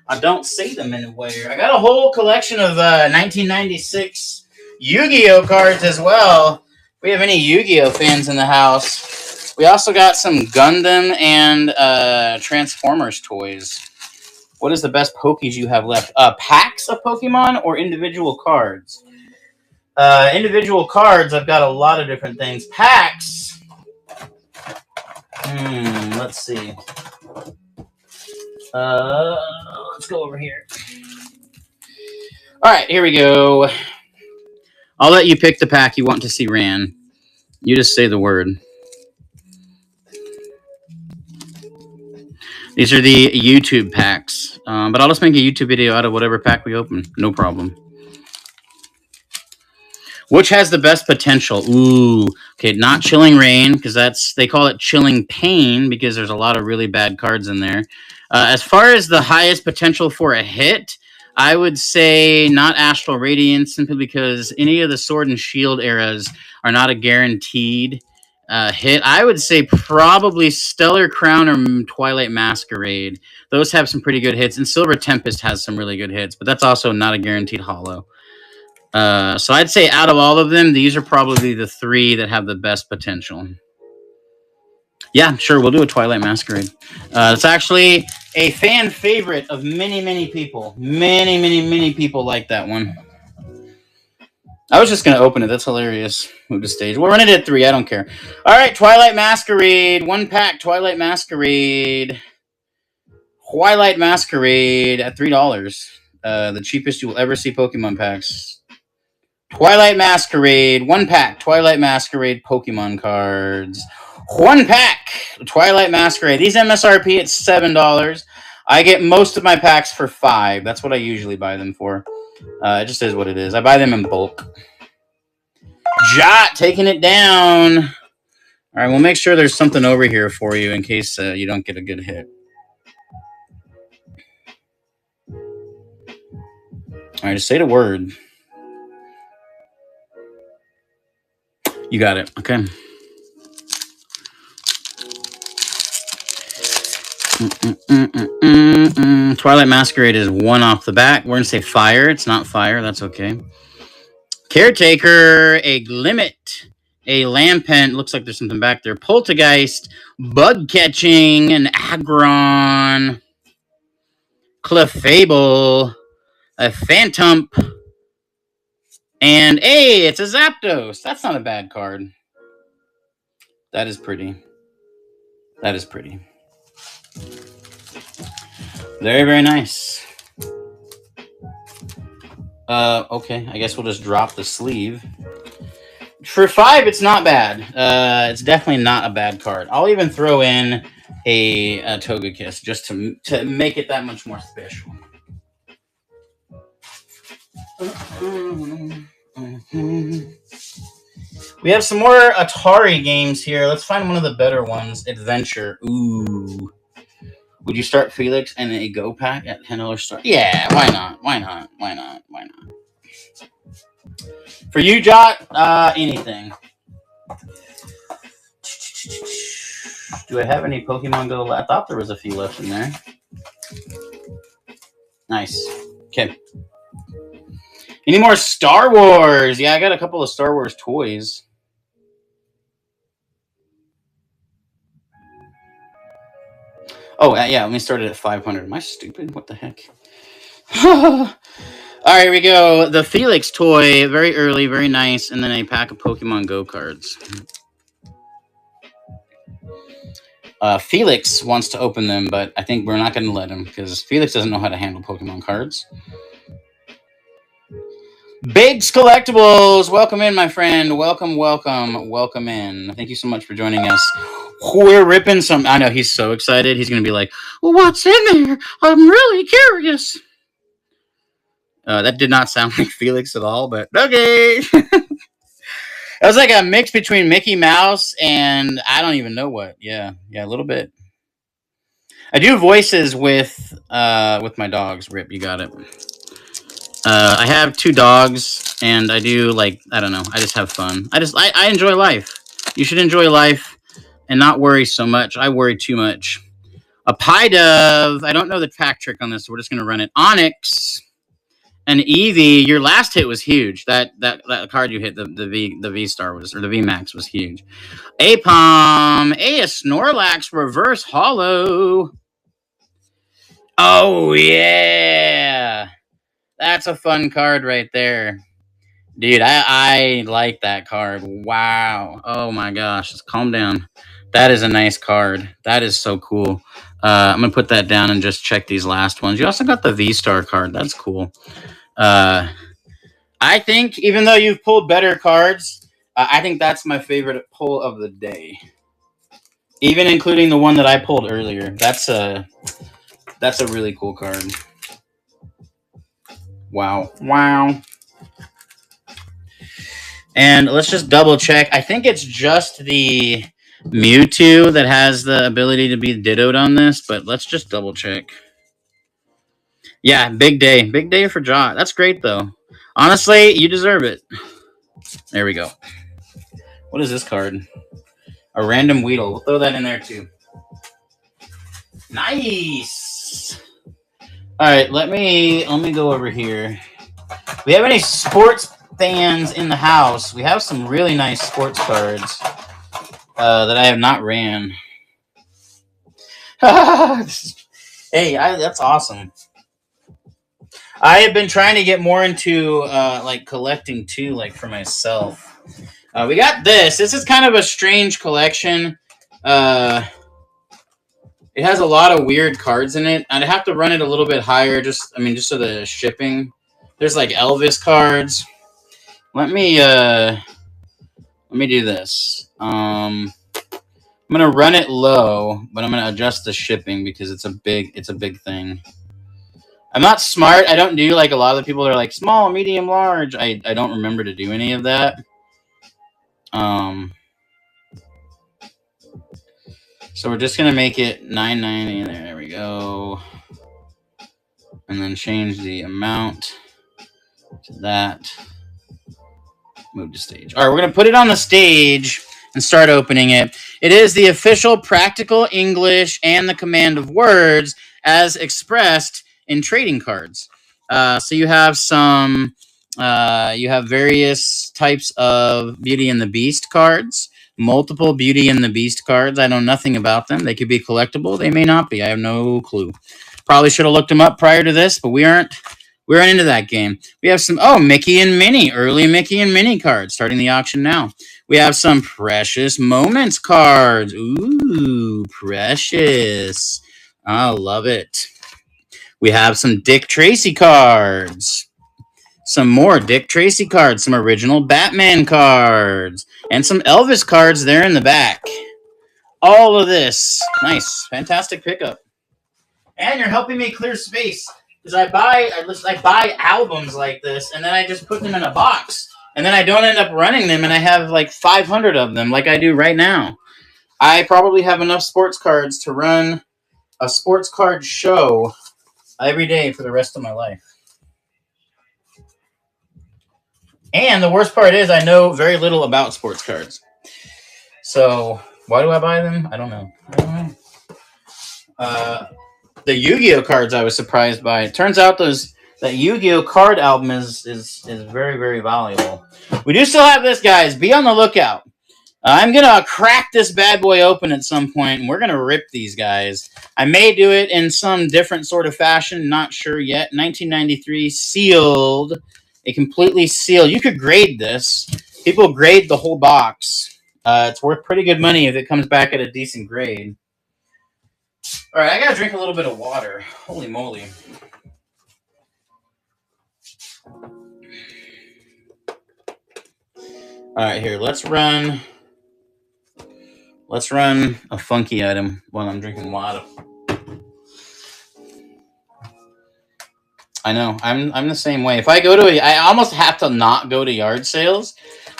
I don't see them anywhere. I got a whole collection of 1996 Yu-Gi-Oh cards as well. If we have any Yu-Gi-Oh fans in the house. We also got some Gundam and Transformers toys. What is the best Pokies you have left? Packs of Pokemon or individual cards? Individual cards, I've got a lot of different things. Packs. Let's see. Let's go over here. All right, here we go. I'll let you pick the pack you want to see ran. You just say the word. These are the YouTube packs. But I'll just make a YouTube video out of whatever pack we open. No problem. Which has the best potential? Ooh. Okay, not Chilling Reign, because they call it Chilling Pain, because there's a lot of really bad cards in there. As far as the highest potential for a hit, I would say not Astral Radiance, simply because any of the Sword and Shield eras are not a guaranteed hit. I would say probably Stellar Crown or Twilight Masquerade. Those have some pretty good hits, and Silver Tempest has some really good hits, but that's also not a guaranteed holo. So I'd say out of all of them, these are probably the 3 that have the best potential. Yeah, sure, we'll do a Twilight Masquerade. It's actually a fan favorite of many, many people. Many people like that one. I was just going to open it. That's hilarious. Move to stage. We'll run it at 3. I don't care. All right, Twilight Masquerade. 1 pack, Twilight Masquerade. Twilight Masquerade at $3. The cheapest you will ever see Pokemon packs. Twilight Masquerade. 1 pack, Twilight Masquerade Pokemon cards. 1 pack, Twilight Masquerade. These MSRP at $7. I get most of my packs for $5. That's what I usually buy them for. It just is what it is. I buy them in bulk. Jot taking it down. All right, we'll make sure there's something over here for you in case you don't get a good hit. All right, just say the word. You got it. Okay. Twilight Masquerade is 1 off the bat. We're going to say fire. It's not fire. That's okay. Caretaker, a Glimmet, a Lampent. Looks like there's something back there. Poltergeist, Bug Catching, an Aggron, Clefable, a Phantom, and hey, it's a Zapdos. That's not a bad card. That is pretty. That is pretty. Very, very nice. Okay, I guess we'll just drop the sleeve. For 5, it's not bad. It's definitely not a bad card. I'll even throw in a Togekiss just to make it that much more special. We have some more Atari games here. Let's find one of the better ones. Adventure. Ooh. Would you start Felix and a Go Pack at $10 start? Yeah, why not? Why not? Why not? Why not? For you, Jot, anything. Do I have any Pokemon Go left? I thought there was a few left in there. Nice. Okay. Any more Star Wars? Yeah, I got a couple of Star Wars toys. Oh, yeah, let me start it at 500. Am I stupid? What the heck? All right, here we go. The Felix toy, very early, very nice, and then a pack of Pokemon Go cards. Felix wants to open them, but I think we're not going to let him because Felix doesn't know how to handle Pokemon cards. Biggs Collectibles, welcome in, my friend. Welcome, welcome, welcome in. Thank you so much for joining us. We're ripping some. I know he's so excited. He's going to be like, well, what's in there? I'm really curious. That did not sound like Felix at all, but okay. It was like a mix between Mickey Mouse and I don't even know what. Yeah, a little bit. I do voices with my dogs. Rip, you got it. I have 2 dogs, and I do, like, I don't know. I just have fun. I enjoy life. You should enjoy life and not worry so much. I worry too much. A Pidove. I don't know the pack trick on this, so we're just going to run it. Onyx. And Eevee, your last hit was huge. That card you hit, the V Star was, or the V Max was huge. Apom, a Snorlax reverse hollow. Oh yeah, that's a fun card right there, dude. I like that card. Wow. Oh my gosh, just calm down. That is a nice card. That is so cool. I'm gonna put that down and just check these last ones. You also got the V Star card. That's cool. I think even though you've pulled better cards, I think that's my favorite pull of the day. Even including the one that I pulled earlier. That's a really cool card. Wow. And let's just double check. I think it's just the Mewtwo that has the ability to be dittoed on this, but let's just double check. Yeah, big day. Big day for Jot. That's great, though. Honestly, you deserve it. There we go. What is this card? A random Weedle. We'll throw that in there, too. Nice. All right, let me go over here. We have any sports fans in the house? We have some really nice sports cards that I have not ran. Hey, that's awesome. I have been trying to get more into like collecting too, like for myself. We got this. This is kind of a strange collection. It has a lot of weird cards in it. I'd have to run it a little bit higher, just so the shipping. There's like Elvis cards. Let me do this. I'm gonna run it low, but I'm gonna adjust the shipping because it's a big thing. I'm not smart. I don't do like a lot of the people that are like small, medium, large. I don't remember to do any of that. So we're just gonna make it $9.90. There we go. And then change the amount to that. Move to stage. All right, we're gonna put it on the stage and start opening it. It is the official Practical English and the Command of Words as expressed in trading cards. So you have you have various types of Beauty and the Beast cards, multiple Beauty and the Beast cards. I know nothing about them. They could be collectible. They may not be. I have no clue. Probably should have looked them up prior to this, but we aren't into that game. We have some, Mickey and Minnie, early Mickey and Minnie cards, starting the auction now. We have some Precious Moments cards. Ooh, precious. I love it. We have some Dick Tracy cards. Some more Dick Tracy cards. Some original Batman cards. And some Elvis cards there in the back. All of this. Nice. Fantastic pickup. And you're helping me clear space. Because I buy albums like this, and then I just put them in a box. And then I don't end up running them, and I have like 500 of them like I do right now. I probably have enough sports cards to run a sports card show every day for the rest of my life. And the worst part is I know very little about sports cards. So why do I buy them? I don't know. The Yu-Gi-Oh cards I was surprised by. It turns out that Yu-Gi-Oh card album is very, very valuable. We do still have this, guys. Be on the lookout. I'm going to crack this bad boy open at some point, and we're going to rip these guys. I may do it in some different sort of fashion. Not sure yet. 1993 sealed. A completely sealed. You could grade this. People grade the whole box. It's worth pretty good money if it comes back at a decent grade. All right, I got to drink a little bit of water. Holy moly. All right, here, let's run a funky item while I'm drinking water. I know, I'm the same way. If I go to I almost have to not go to yard sales,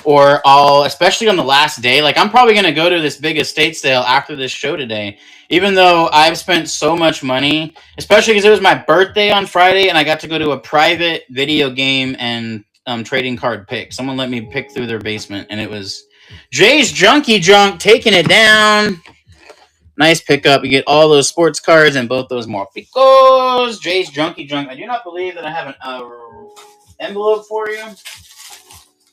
or especially on the last day, like I'm probably going to go to this big estate sale after this show today, even though I've spent so much money, especially because it was my birthday on Friday and I got to go to a private video game and trading card pick. Someone let me pick through their basement, and it was Jay's Junkie Junk taking it down. Nice pickup. You get all those sports cards and both those Morphicos. Jay's Junkie Junk. I do not believe that I have an envelope for you.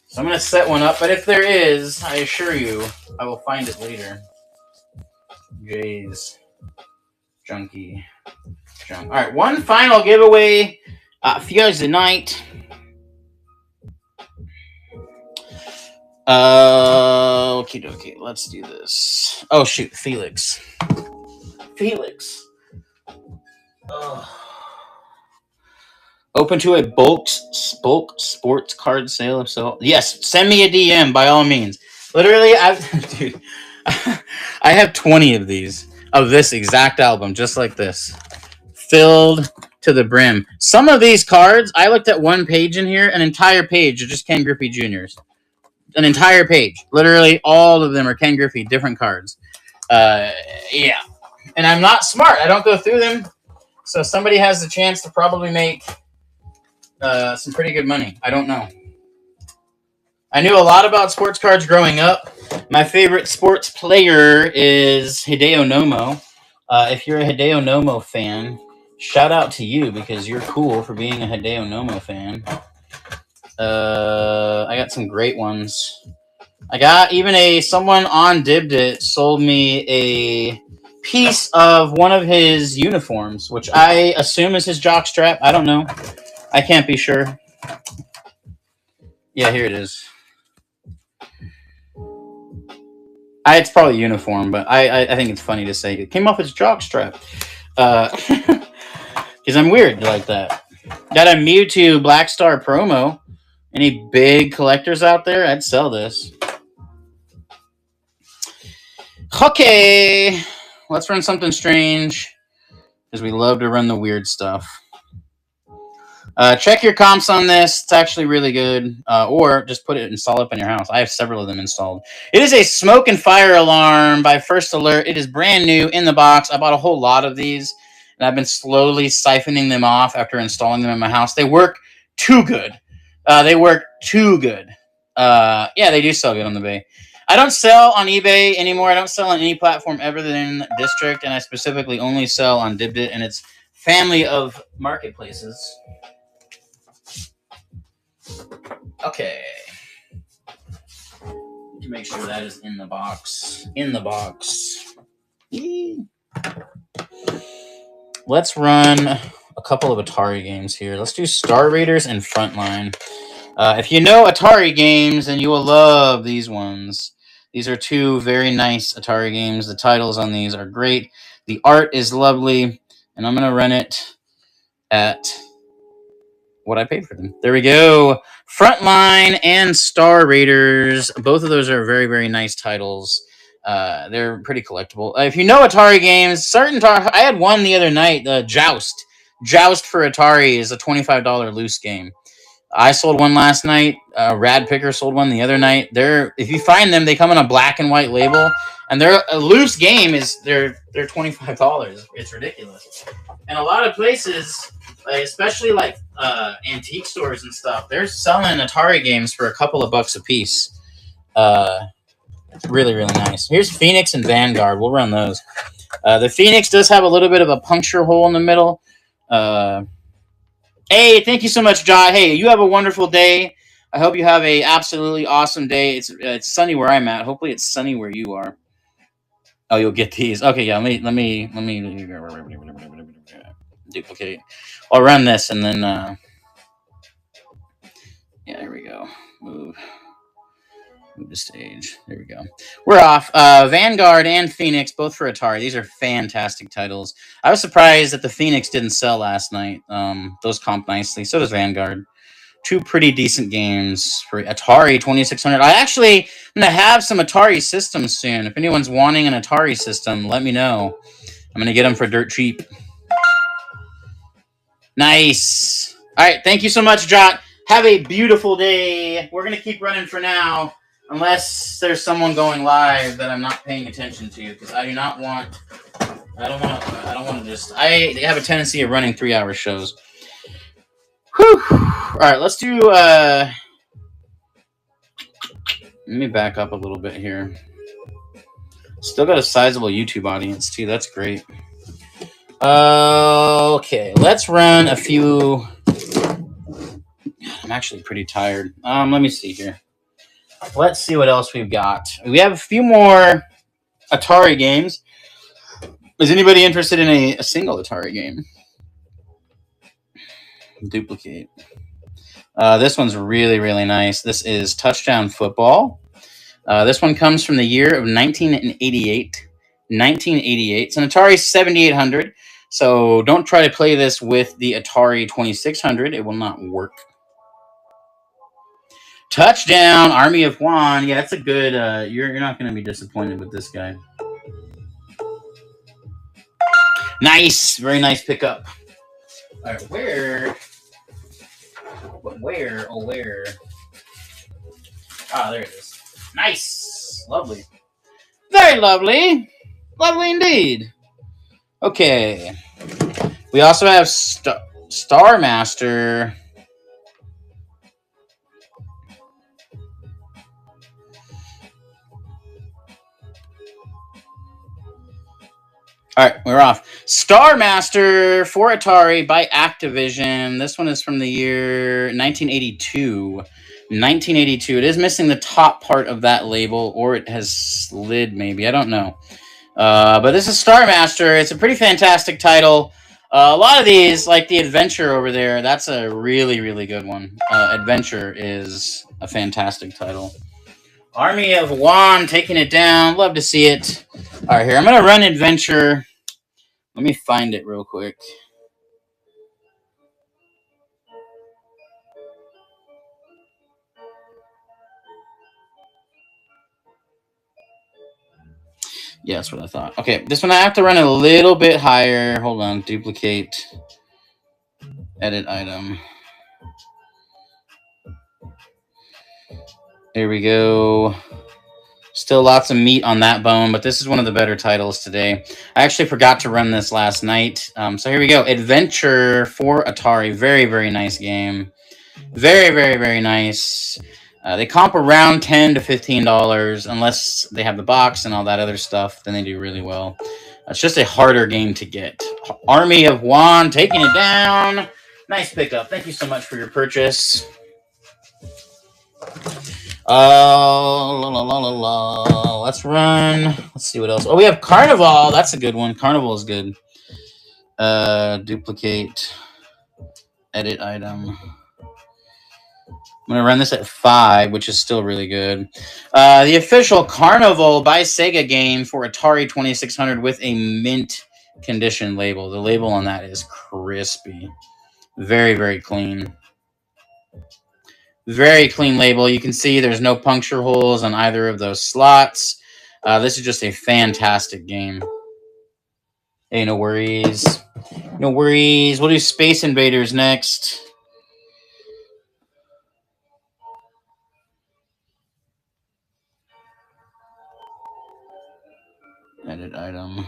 So I'm going to set one up. But if there is, I assure you, I will find it later. Jay's Junkie Junk. All right, one final giveaway for you guys tonight. Okay, let's do this. Oh, shoot, Felix. Open to a bulk sports card sale. So yes, send me a DM by all means. Literally, I have 20 of these, of this exact album, just like this, filled to the brim. Some of these cards, I looked at one page in here, an entire page of just Ken Griffey Jr.'s. An entire page. Literally, all of them are Ken Griffey, different cards. Yeah. And I'm not smart. I don't go through them. So somebody has the chance to probably make some pretty good money. I don't know. I knew a lot about sports cards growing up. My favorite sports player is Hideo Nomo. If you're a Hideo Nomo fan, shout out to you because you're cool for being a Hideo Nomo fan. I got some great ones. I got even someone on Dibdit sold me a piece of one of his uniforms, which I assume is his jockstrap. I don't know. I can't be sure. Yeah, here it is. It's probably uniform, but I think it's funny to say it came off his jockstrap. Because I'm weird like that. Got a Mewtwo Black Star promo. Any big collectors out there? I'd sell this. Okay. Let's run something strange. Because we love to run the weird stuff. Check your comps on this. It's actually really good. Or just install it up in your house. I have several of them installed. It is a smoke and fire alarm by First Alert. It is brand new in the box. I bought a whole lot of these, and I've been slowly siphoning them off after installing them in my house. They work too good. They work too good. Yeah, they do sell good on the Bay. I don't sell on eBay anymore. I don't sell on any platform other than District, and I specifically only sell on Dibdit and its family of marketplaces. Okay. Make sure that is in the box. In the box. Let's run a couple of Atari games here. Let's do Star Raiders and Frontline. If you know Atari games, then you will love these ones. These are two very nice Atari games. The titles on these are great. The art is lovely. And I'm going to run it at what I paid for them. There we go. Frontline and Star Raiders. Both of those are very, very nice titles. They're pretty collectible. If you know Atari games, I had one the other night, Joust. Joust for Atari is a $25 loose game. I sold one last night. Rad Picker sold one the other night. If you find them, they come in a black and white label, and they're a loose game. They're $25. It's ridiculous. And a lot of places, especially like antique stores and stuff, they're selling Atari games for a couple of bucks a piece. It's really, really nice. Here's Phoenix and Vanguard. We'll run those. The Phoenix does have a little bit of a puncture hole in the middle. Hey, thank you so much, Jai. Hey, you have a wonderful day. I hope you have a absolutely awesome day. It's sunny where I'm at. Hopefully, it's sunny where you are. Oh, you'll get these. Okay, yeah. Let me duplicate. I'll run this and then. Yeah, there we go. Move the stage. There we go. We're off. Vanguard and Phoenix, both for Atari. These are fantastic titles. I was surprised that the Phoenix didn't sell last night. Those comp nicely. So does Vanguard. Two pretty decent games for Atari 2600. I'm going to have some Atari systems soon. If anyone's wanting an Atari system, let me know. I'm going to get them for dirt cheap. Nice. All right. Thank you so much, Jot. Have a beautiful day. We're going to keep running for now. Unless there's someone going live that I'm not paying attention to, because I don't want to just. I have a tendency of running 3-hour shows. Whew. All right, let's do. Let me back up a little bit here. Still got a sizable YouTube audience too. That's great. Okay, let's run a few. I'm actually pretty tired. Let me see here. Let's see what else we've got. We have a few more Atari games. Is anybody interested in a single Atari game? Duplicate. This one's really, really nice. This is Touchdown Football. This one comes from the year of 1988. 1988. It's an Atari 7800. So don't try to play this with the Atari 2600. It will not work. Touchdown, Army of Juan. Yeah, that's a good. You're not going to be disappointed with this guy. Nice, very nice pickup. All right, where? Oh, where? Ah, there it is. Nice, lovely, very lovely, lovely indeed. Okay, we also have Star Master. All right, we're off. Star Master for Atari by Activision. This one is from the year 1982. 1982. It is missing the top part of that label, or it has slid maybe. I don't know. But this is Star Master. It's a pretty fantastic title. A lot of these, like the Adventure over there, that's a really, really good one. Adventure is a fantastic title. Army of Juan taking it down. Love to see it. All right, here. I'm going to run Adventure. Let me find it real quick. Yeah, that's what I thought. Okay, this one I have to run a little bit higher. Hold on. Duplicate. Edit item. There we go. Still lots of meat on that bone, but this is one of the better titles today. I actually forgot to run this last night. So here we go. Adventure for Atari. Very, very nice game. Very, very, very nice. They comp around $10 to $15, unless they have the box and all that other stuff. Then they do really well. It's just a harder game to get. Army of Juan taking it down. Nice pickup. Thank you so much for your purchase. Let's run. Let's see what else. Oh, we have Carnival. That's a good one. Carnival is good. Duplicate. Edit item. I'm going to run this at 5, which is still really good. The official Carnival by Sega game for Atari 2600 with a mint condition label. The label on that is crispy. Very, very clean. Very clean label. You can see there's no puncture holes on either of those slots. This is just a fantastic game. Hey, no worries. No worries. We'll do Space Invaders next. Edit item.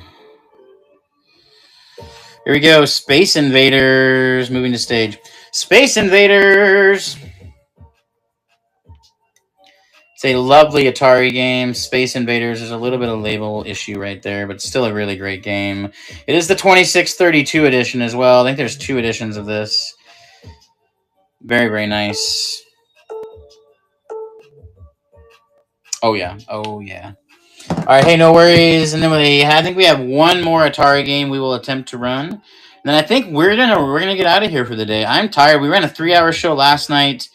Here we go. Space Invaders. Moving to stage. Space Invaders. It's a lovely Atari game. Space Invaders. There's a little bit of label issue right there, but still a really great game. It is the 2632 edition as well. I think there's 2 editions of this. Very, very nice. Oh, yeah. Oh, yeah. All right, hey, no worries. And then I think we have one more Atari game we will attempt to run. And then I think we're gonna get out of here for the day. I'm tired. We ran a 3-hour show last night.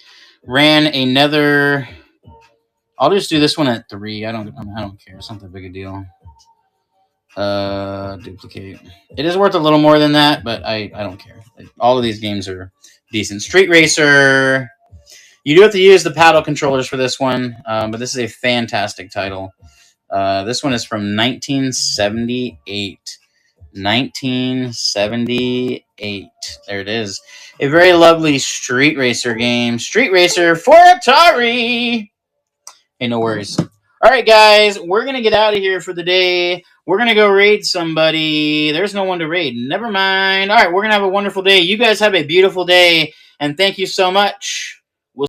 Ran another. I'll just do this one at 3. I don't care. It's not that big a deal. Duplicate. It is worth a little more than that, but I don't care. All of these games are decent. Street Racer. You do have to use the paddle controllers for this one, but this is a fantastic title. This one is from 1978. 1978. There it is. A very lovely Street Racer game. Street Racer for Atari. Hey, no worries. All right, guys. We're going to get out of here for the day. We're going to go raid somebody. There's no one to raid. Never mind. All right, we're going to have a wonderful day. You guys have a beautiful day, and thank you so much.